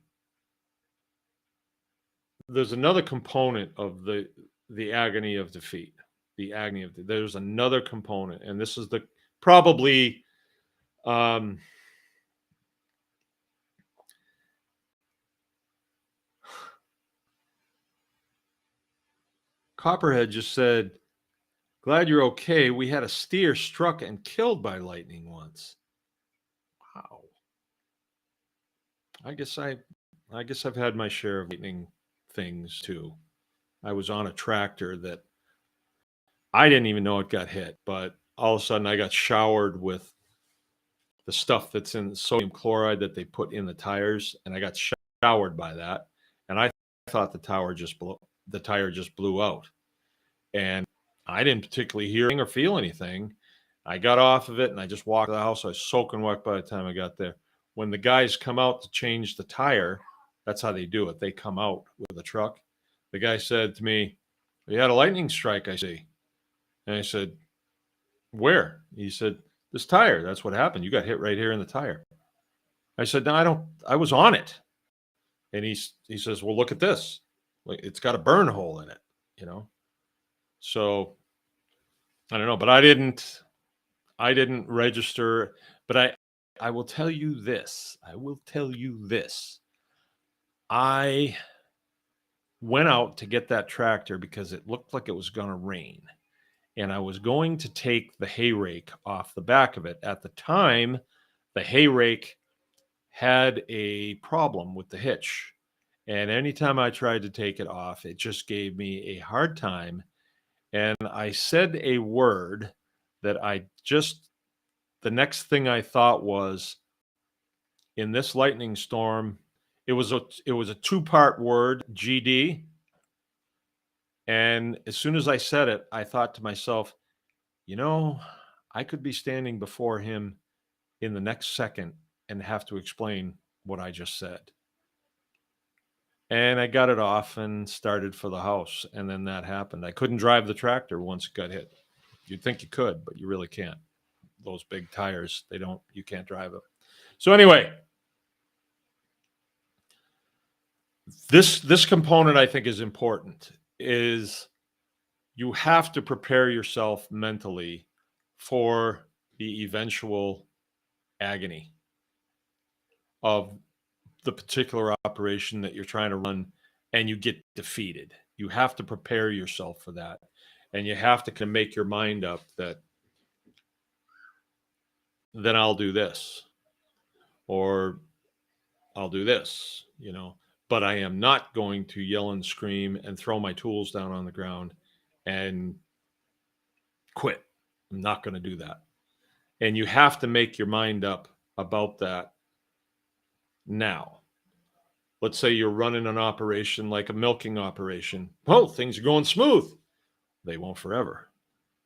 component of the agony of defeat. There's another component, and this is probably Copperhead just said, glad you're okay. We had a steer struck and killed by lightning once. Wow. I guess I've had my share of lightning things too. I was on a tractor that I didn't even know it got hit, but all of a sudden I got showered with the stuff that's in sodium chloride that they put in the tires, and I got showered by that, and I thought the tire just blew out, and I didn't particularly hear or feel anything. I got off of it and I just walked to the house. I was soaking wet by the time I got there. When the guys come out to change the tire, that's how they do it. They come out with a truck. The guy said to me, "We had a lightning strike, I see." And I said, "Where?" He said, "This tire. That's what happened. You got hit right here in the tire." I said, "No, I was on it." And he says, "Well, look at this. It's got a burn hole in it, So I don't know, but I didn't register, but I will tell you this. I went out to get that tractor because it looked like it was going to rain. And I was going to take the hay rake off the back of it. At the time, the hay rake had a problem with the hitch. And anytime I tried to take it off, it just gave me a hard time. And I said a word that the next thing I thought was, in this lightning storm, it was a two-part word, GD. And as soon as I said it, I thought to myself, I could be standing before him in the next second and have to explain what I just said. And I got it off and started for the house. And then that happened. I couldn't drive the tractor once it got hit. You'd think you could, but you really can't. Those big tires, you can't drive them. So anyway, this component I think is important, is you have to prepare yourself mentally for the eventual agony of the particular operation that you're trying to run, and you get defeated. You have to prepare yourself for that. And you have to make your mind up that then I'll do this, or I'll do this, but I am not going to yell and scream and throw my tools down on the ground and quit. I'm not going to do that. And you have to make your mind up about that now. Let's say you're running an operation like a milking operation. Oh, things are going smooth. They won't forever.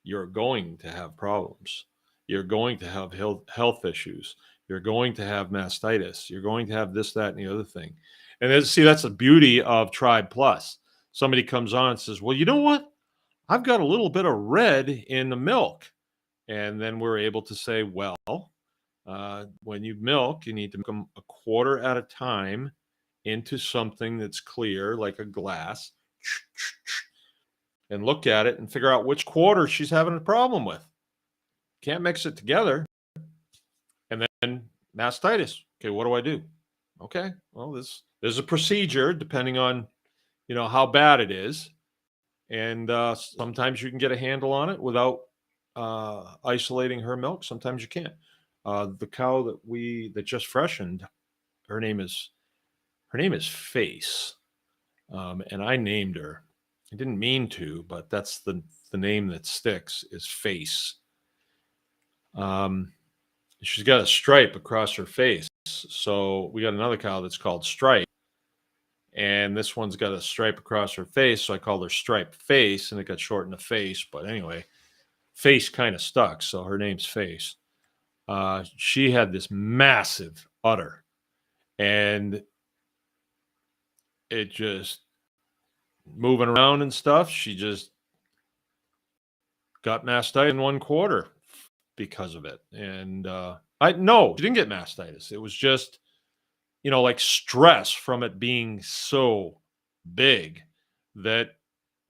You're going to have problems. You're going to have health issues. You're going to have mastitis. You're going to have this, that, and the other thing. And that's the beauty of Tribe Plus. Somebody comes on and says, well, you know what? I've got a little bit of red in the milk. And then we're able to say, well, when you milk, you need to milk them a quarter at a time into something that's clear, like a glass, and look at it and figure out which quarter she's having a problem with. Can't mix it together. And then mastitis. Okay, what do I do? Okay, well, there's a procedure depending on how bad it is, and sometimes you can get a handle on it without isolating her milk. Sometimes you can't. The cow that just freshened, her name is Face, and I named her. I didn't mean to, but that's the name that sticks is Face. She's got a stripe across her face. So we got another cow that's called Stripe, and this one's got a stripe across her face. So I called her Stripe Face, and it got shortened to Face. But anyway, Face kind of stuck, so her name's Face. She had this massive udder, and it just moving around and stuff. She just got mastitis in 1/4 because of it. And no, she didn't get mastitis. It was just, like stress from it being so big that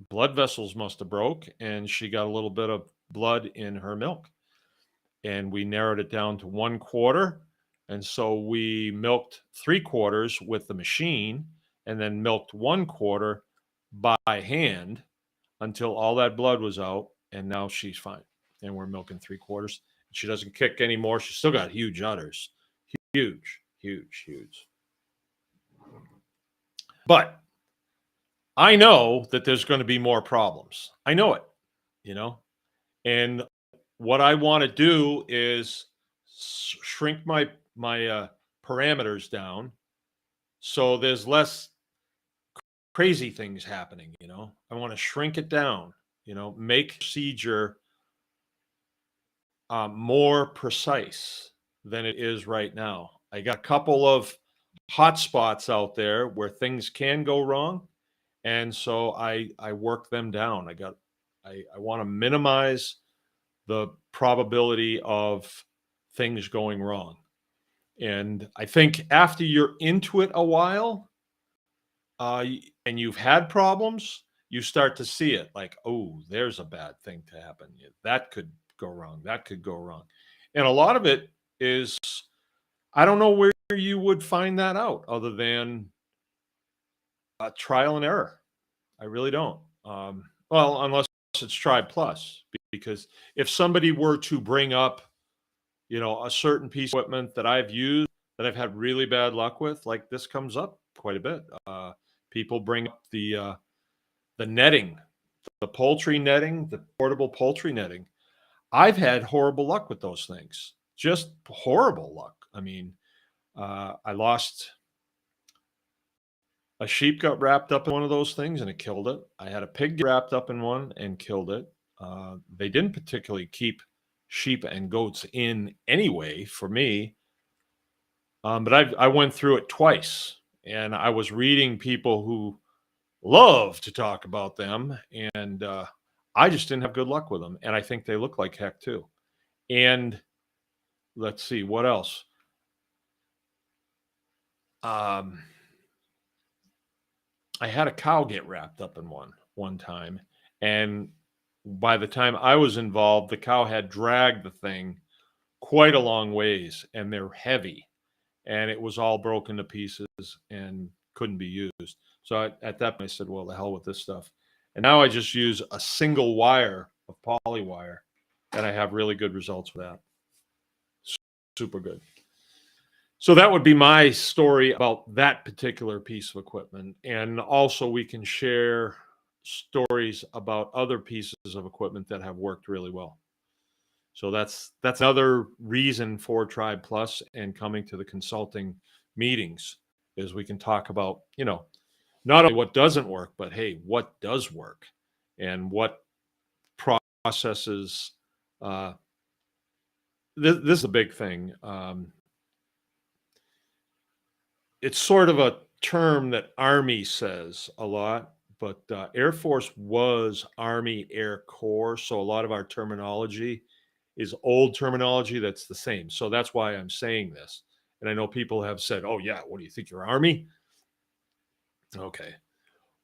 blood vessels must have broke, and she got a little bit of blood in her milk. And we narrowed it down to 1/4. And so we milked 3/4 with the machine, and then milked 1/4 by hand until all that blood was out. And now she's fine. And we're milking 3/4. She doesn't kick anymore. She's still got huge udders. Huge, huge, huge. But I know that there's going to be more problems. I know it, and what I want to do is shrink my parameters down so there's less crazy things happening. I want to shrink it down, make procedure more precise than it is right now. I got a couple of hot spots out there where things can go wrong, and so I work them down. I want to minimize the probability of things going wrong. And I think after you're into it a while, and you've had problems, you start to see it like, oh, there's a bad thing to happen. That could go wrong. That could go wrong. And a lot of it is, I don't know where you would find that out other than trial and error. I really don't. Well, unless it's Tribe Plus, because if somebody were to bring up, a certain piece of equipment that I've used that I've had really bad luck with, like this comes up quite a bit. People bring up the netting, the poultry netting, the portable poultry netting. I've had horrible luck with those things, just horrible luck. I mean, I lost a sheep got wrapped up in one of those things and it killed it. I had a pig get wrapped up in one and killed it. They didn't particularly keep sheep and goats in anyway for me. But I went through it twice, and I was reading people who love to talk about them, and I just didn't have good luck with them. And I think they look like heck too. And let's see, what else? I had a cow get wrapped up in one time, and by the time I was involved, the cow had dragged the thing quite a long ways, and they're heavy, and it was all broken to pieces and couldn't be used. So at that point, I said, well, the hell with this stuff. And now I just use a single wire of poly wire, and I have really good results with that. Super good. So that would be my story about that particular piece of equipment. And also we can share stories about other pieces of equipment that have worked really well. So that's another reason for Tribe Plus and coming to the consulting meetings is we can talk about, not only what doesn't work, but hey, what does work and what processes. This is a big thing. It's sort of a term that Army says a lot, but Air Force was Army Air Corps. So a lot of our terminology is old terminology that's the same. So that's why I'm saying this. And I know people have said, oh, yeah, what do you think, your Army? Okay.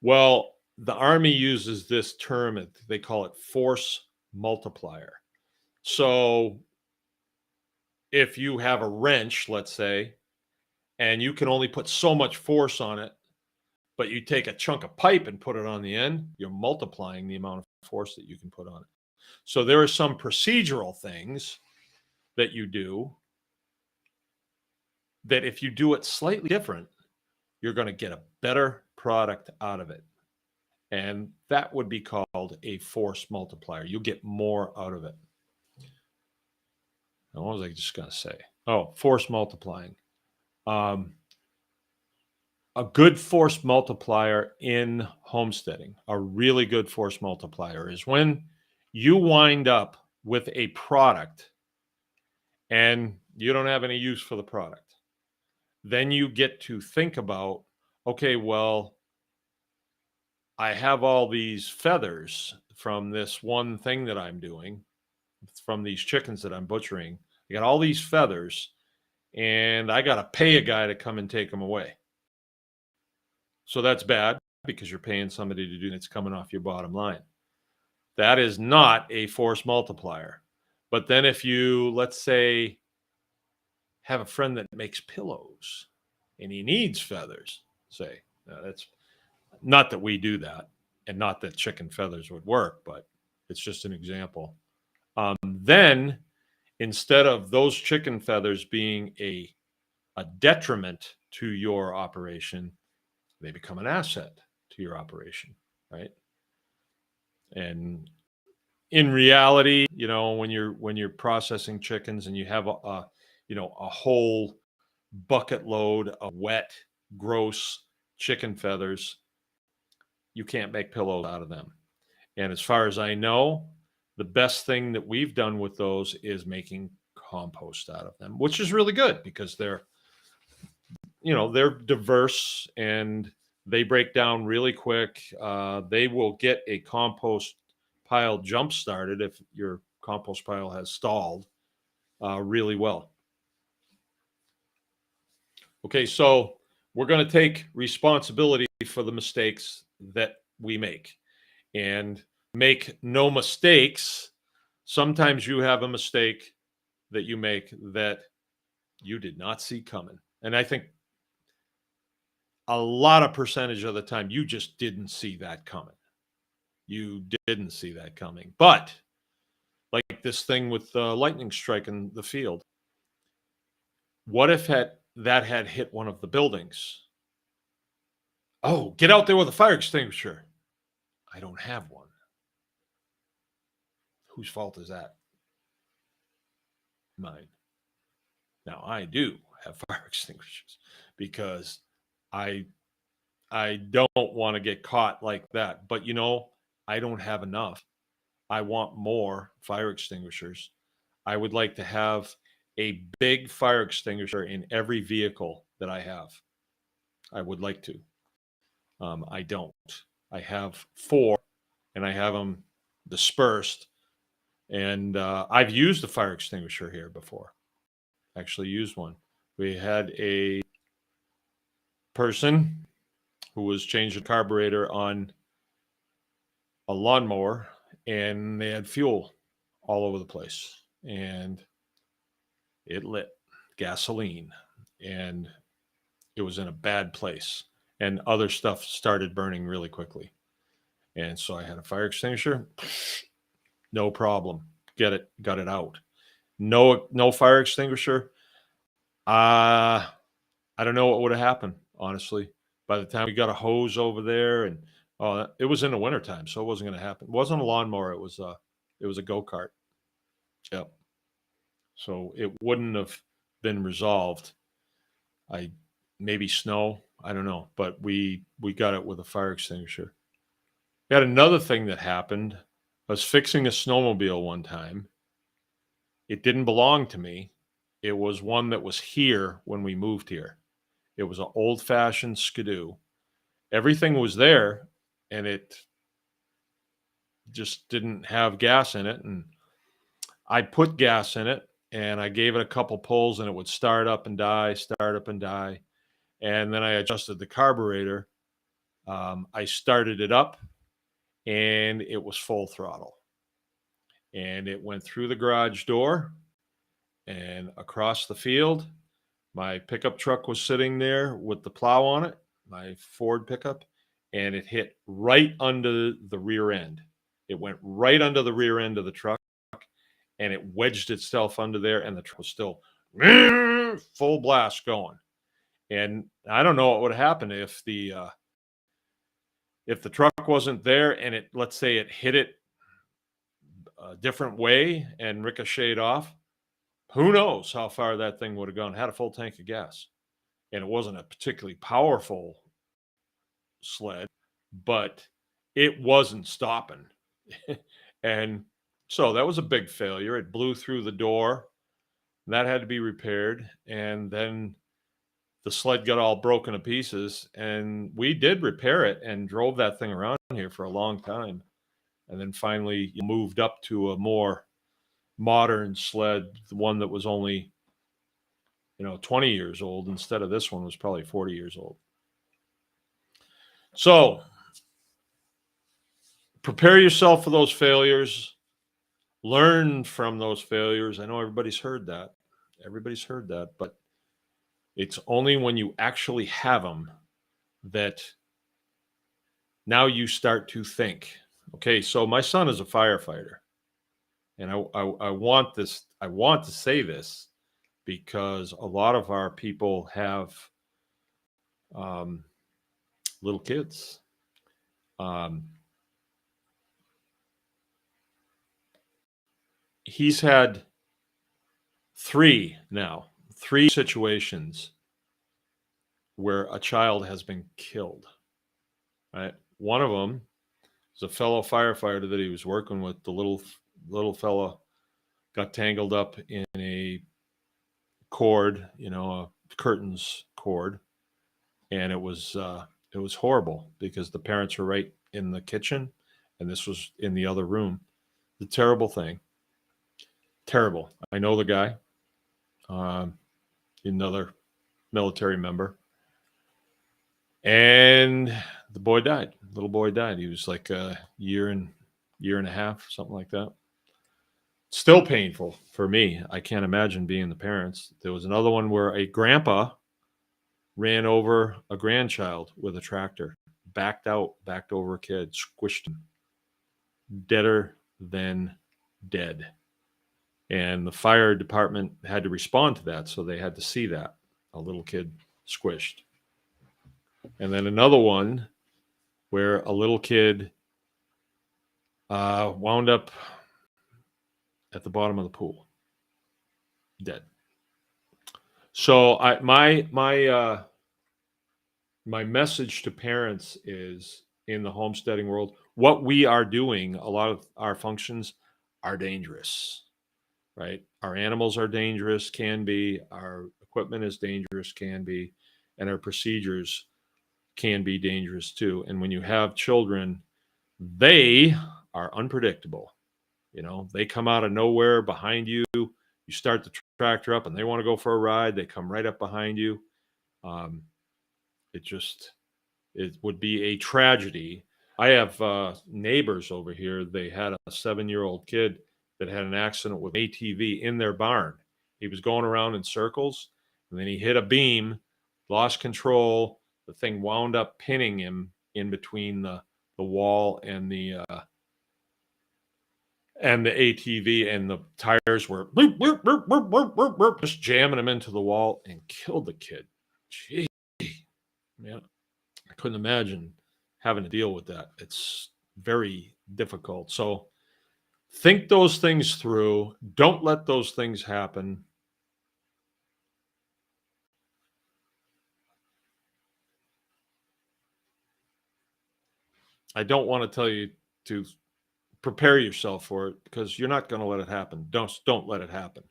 Well, the Army uses this term, they call it force multiplier. So if you have a wrench, let's say, and you can only put so much force on it, but you take a chunk of pipe and put it on the end, you're multiplying the amount of force that you can put on it. So there are some procedural things that you do that if you do it slightly different, you're going to get a better product out of it. And that would be called a force multiplier. You'll get more out of it. Now, what was I just going to say? Oh, force multiplying. A good force multiplier in homesteading, a really good force multiplier, is when you wind up with a product and you don't have any use for the product. Then you get to think about, okay, well, I have all these feathers from this one thing that I'm doing, from these chickens that I'm butchering. I got all these feathers, and I got to pay a guy to come and take them away. So that's bad because you're paying somebody to do it. It's coming off your bottom line. That is not a force multiplier. But then if you, let's say, have a friend that makes pillows and he needs feathers, say, that's not that we do that, and not that chicken feathers would work, but it's just an example. Then instead of those chicken feathers being a detriment to your operation, they become an asset to your operation, right? And in reality, when you're processing chickens and you have a whole bucket load of wet, gross chicken feathers, you can't make pillows out of them. And as far as I know, the best thing that we've done with those is making compost out of them, which is really good because they're diverse and they break down really quick. They will get a compost pile jump started if your compost pile has stalled really well. Okay, so we're going to take responsibility for the mistakes that we make, and make no mistakes. Sometimes you have a mistake that you make that you did not see coming. And I think a lot of percentage of the time, you just didn't see that coming. You didn't see that coming. But like this thing with the lightning striking the field, what if that had hit one of the buildings? Oh, get out there with a fire extinguisher. I don't have one. Whose fault is that? Mine. Now, I do have fire extinguishers because I don't want to get caught like that. But I don't have enough. I want more fire extinguishers. I would like to have a big fire extinguisher in every vehicle that I have. I would like to. I don't. I have 4, and I have them dispersed. And I've used a fire extinguisher here before. Actually used one. We had a person who was changing the carburetor on a lawnmower, and they had fuel all over the place, and it lit gasoline, and it was in a bad place, and other stuff started burning really quickly. And so I had a fire extinguisher, no problem, got it out. No fire extinguisher, I don't know what would have happened, honestly. By the time we got a hose over there, and it was in the wintertime, so it wasn't going to happen. It wasn't a lawnmower, it was a go-kart. Yep. So it wouldn't have been resolved. Maybe snow, I don't know, but we got it with a fire extinguisher. We had another thing that happened. I was fixing a snowmobile one time. It didn't belong to me. It was one that was here when we moved here. It was an old-fashioned Skidoo. Everything was there, and it just didn't have gas in it. And I put gas in it and I gave it a couple pulls and it would start up and die, start up and die. And then I adjusted the carburetor. I started it up and it was full throttle. And it went through the garage door and across the field. My pickup truck was sitting there with the plow on it, my Ford pickup, and it hit right under the rear end. It went right under the rear end of the truck and it wedged itself under there, and the truck was still full blast going. And I don't know what would happen if the truck wasn't there and it, let's say it hit it a different way and ricocheted off. Who knows how far that thing would have gone? It had a full tank of gas, and it wasn't a particularly powerful sled, but it wasn't stopping. And so that was a big failure. It blew through the door. That had to be repaired. And then the sled got all broken to pieces. And we did repair it and drove that thing around here for a long time. And then finally moved up to a more modern sled, the one that was only, 20 years old instead of this one was probably 40 years old. So prepare yourself for those failures. Learn from those failures. I know everybody's heard that. But it's only when you actually have them that now you start to think, okay, so my son is a firefighter. And I want to say this because a lot of our people have little kids. He's had three situations where a child has been killed, right? One of them is a fellow firefighter that he was working with. The little fella got tangled up in a cord, a curtains cord, and it was horrible because the parents were right in the kitchen, and this was in the other room. The terrible thing. Terrible. I know the guy, another military member, and the boy died. Little boy died. He was like a year and a half, something like that. Still painful for me. I can't imagine being the parents. There was another one where a grandpa ran over a grandchild with a tractor, backed over a kid, squished him, deader than dead. And the fire department had to respond to that, so they had to see that, a little kid squished. And then another one where a little kid wound up at the bottom of the pool, dead. So my message to parents is, in the homesteading world, what we are doing, a lot of our functions are dangerous, right? Our animals are dangerous, can be. Our equipment is dangerous, can be. And our procedures can be dangerous too. And when you have children, they are unpredictable. They come out of nowhere behind you. You start the tractor up and they want to go for a ride. They come right up behind you. It would be a tragedy. I have neighbors over here. They had a 7-year-old kid that had an accident with an ATV in their barn. He was going around in circles, and then he hit a beam, lost control. The thing wound up pinning him in between the wall and the ATV, and the tires were just jamming him into the wall and killed the kid. Gee, man, I couldn't imagine having to deal with that. It's very difficult. So think those things through. Don't let those things happen. I don't want to tell you to prepare yourself for it, because you're not going to let it happen. Don't let it happen.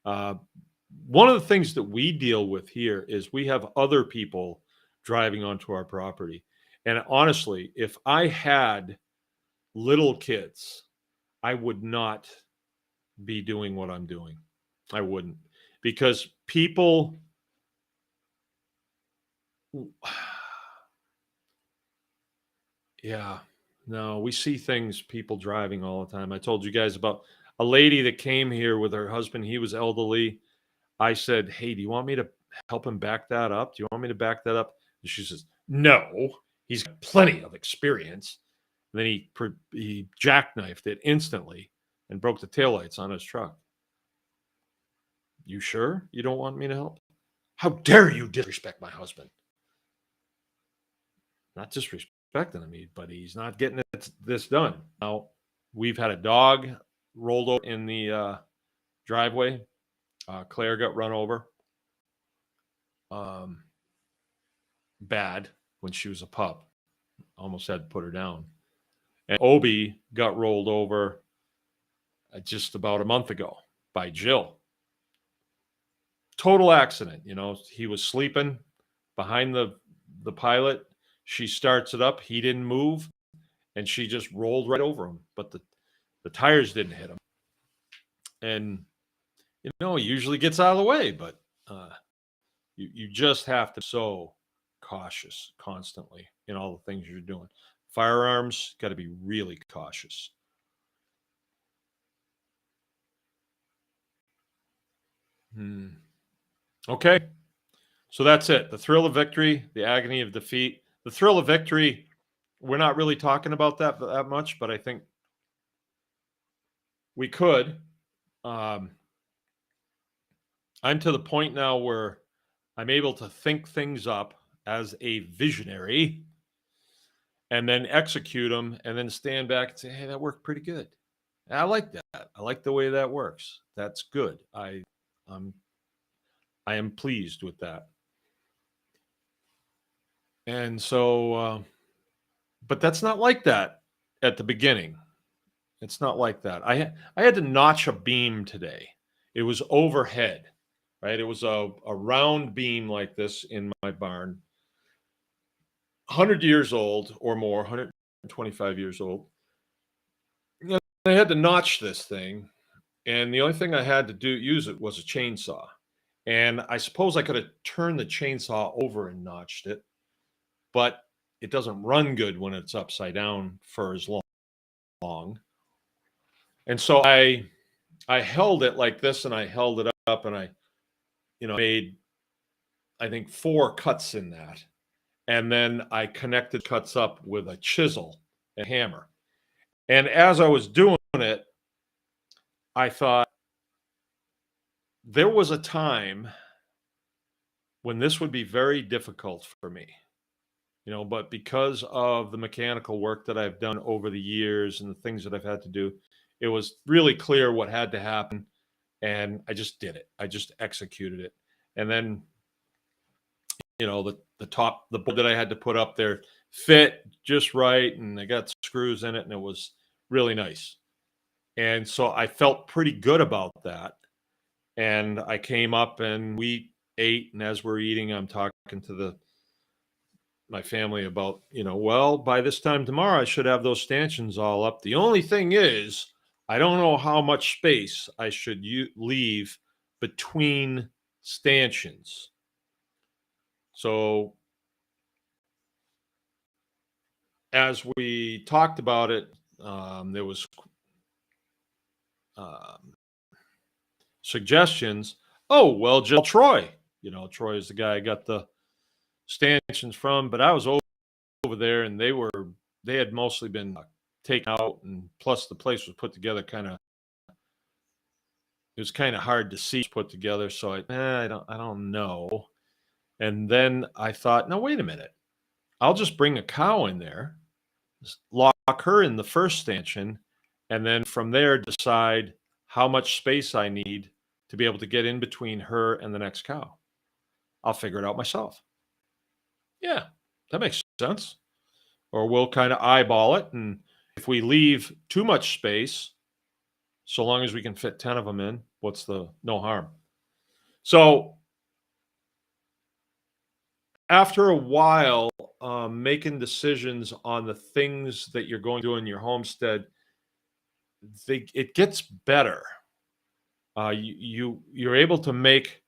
One of the things that we deal with here is we have other people driving onto our property. And honestly, if I had little kids, I would not be doing what I'm doing. I wouldn't, because people, yeah, no, we see things, people driving all the time. I told you guys about a lady that came here with her husband. He was elderly. I said, "Hey, do you want me to help him back that up? Do you want me to back that up?" And she says, "No, he's got plenty of experience." And then he jackknifed it instantly and broke the taillights on his truck. You sure you don't want me to help? How dare you disrespect my husband? Not disrespecting him, but he's not getting this done. Now, we've had a dog rolled over in the driveway. Claire got run over. Um, bad when she was a pup. Almost had to put her down. And Obi got rolled over just about a month ago by Jill. Total accident. He was sleeping behind the pilot. She starts it up. He didn't move, and she just rolled right over him. But the tires didn't hit him. And he usually gets out of the way, but you just have to be so cautious constantly in all the things you're doing. Firearms, got to be really cautious. Okay. So that's it. The thrill of victory, the agony of defeat. The thrill of victory, we're not really talking about that much, but I think we could. I'm to the point now where I'm able to think things up as a visionary and then execute them and then stand back and say, hey, that worked pretty good. And I like that. I like the way that works. That's good. I am pleased with that. And so, but that's not like that at the beginning. It's not like that. I had to notch a beam today. It was overhead, right? It was a round beam like this in my barn, 100 years old or more, 125 years old. I had to notch this thing, and the only thing I had to use it was a chainsaw. And I suppose I could have turned the chainsaw over and notched it, but it doesn't run good when it's upside down for as long. And so I held it like this, and I held it up, and I made, I think, 4 cuts in that. And then I connected cuts up with a chisel and hammer. And as I was doing it, I thought there was a time when this would be very difficult for me, but because of the mechanical work that I've done over the years and the things that I've had to do, it was really clear what had to happen. And I just did it. I just executed it. And then, the board that I had to put up there fit just right. And I got screws in it, and it was really nice. And so I felt pretty good about that. And I came up and we ate. And as we're eating, I'm talking to my family about, well, by this time tomorrow, I should have those stanchions all up. The only thing is, I don't know how much space I should leave between stanchions. So as we talked about it, there was suggestions. Oh, well, Jill Troy, Troy is the guy I got the stanchions from, but I was over there, and they had mostly been taken out, and plus the place was put together it was kind of hard to see put together. So I don't know. And then I thought, no, wait a minute. I'll just bring a cow in there, lock her in the first stanchion, and then from there decide how much space I need to be able to get in between her and the next cow. I'll figure it out myself. Yeah, that makes sense. Or we'll kind of eyeball it, and if we leave too much space, so long as we can fit 10 of them in, what's the no harm? So after a while, making decisions on the things that you're going to do in your homestead, it gets better. you're able to make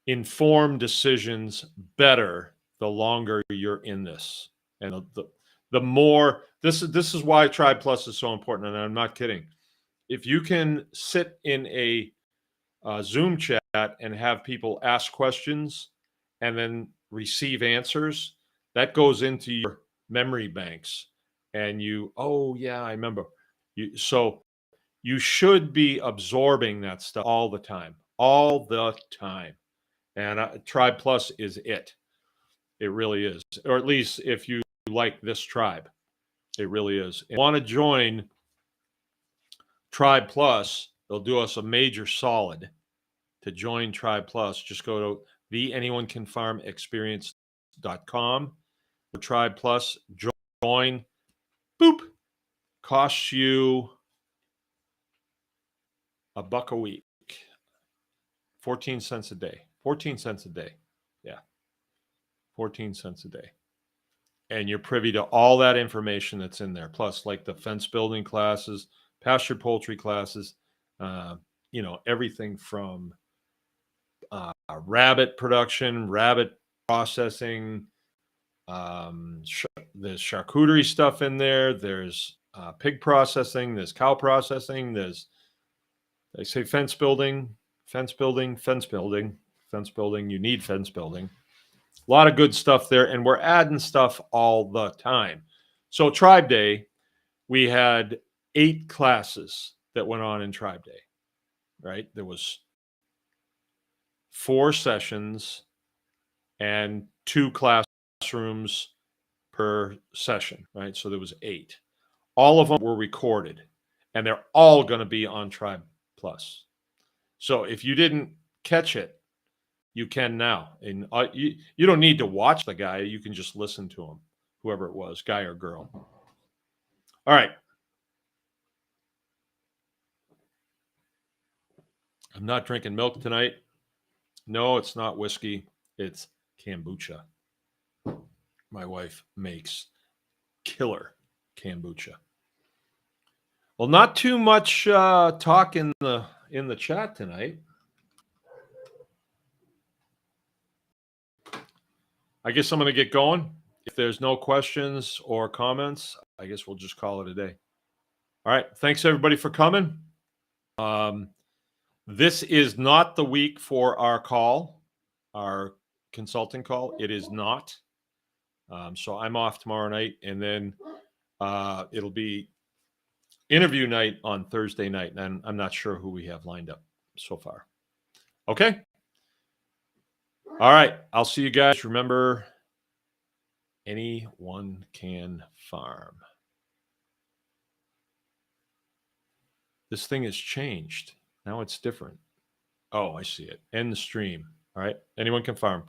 informed decisions better the longer you're in this. And the more this is why Tribe Plus is so important, and I'm not kidding. If you can sit in a Zoom chat and have people ask questions and then receive answers, that goes into your memory banks. And oh yeah, I remember. So you should be absorbing that stuff all the time. And Tribe Plus is it. It really is. Or at least if you like this tribe, it really is. And want to join Tribe Plus, they'll do us a major solid to join Tribe Plus. Just go to theanyonecanfarmexperience.com. Tribe Plus, join. Boop. Costs you $1 a week. 14 cents a day. 14 cents a day. Yeah. 14 cents a day. And you're privy to all that information that's in there. Plus, like the fence building classes, pasture poultry classes, everything from rabbit production, rabbit processing. There's charcuterie stuff in there. There's pig processing. There's cow processing. There's, they say fence building, fence building, fence building, fence building. You need fence building. A lot of good stuff there. And we're adding stuff all the time. So Tribe Day, we had 8 classes that went on in Tribe Day, right? There was 4 sessions and 2 classrooms per session, right? So there was 8. All of them were recorded, and they're all going to be on Tribe Plus. So if you didn't catch it, you can now. And you don't need to watch the guy. You can just listen to him, whoever it was, guy or girl. All right. I'm not drinking milk tonight. No, it's not whiskey. It's kombucha. My wife makes killer kombucha. Well, not too much talk in the chat tonight. I guess I'm going to get going. If there's no questions or comments, I guess we'll just call it a day. All right. Thanks everybody for coming. This is not the week for our call, our consulting call. It is not. So I'm off tomorrow night, and then it'll be interview night on Thursday night, and I'm not sure who we have lined up so far. Okay. All right. I'll see you guys. Remember, anyone can farm. This thing has changed. Now it's different. Oh, I see it. End the stream. All right. Anyone can farm.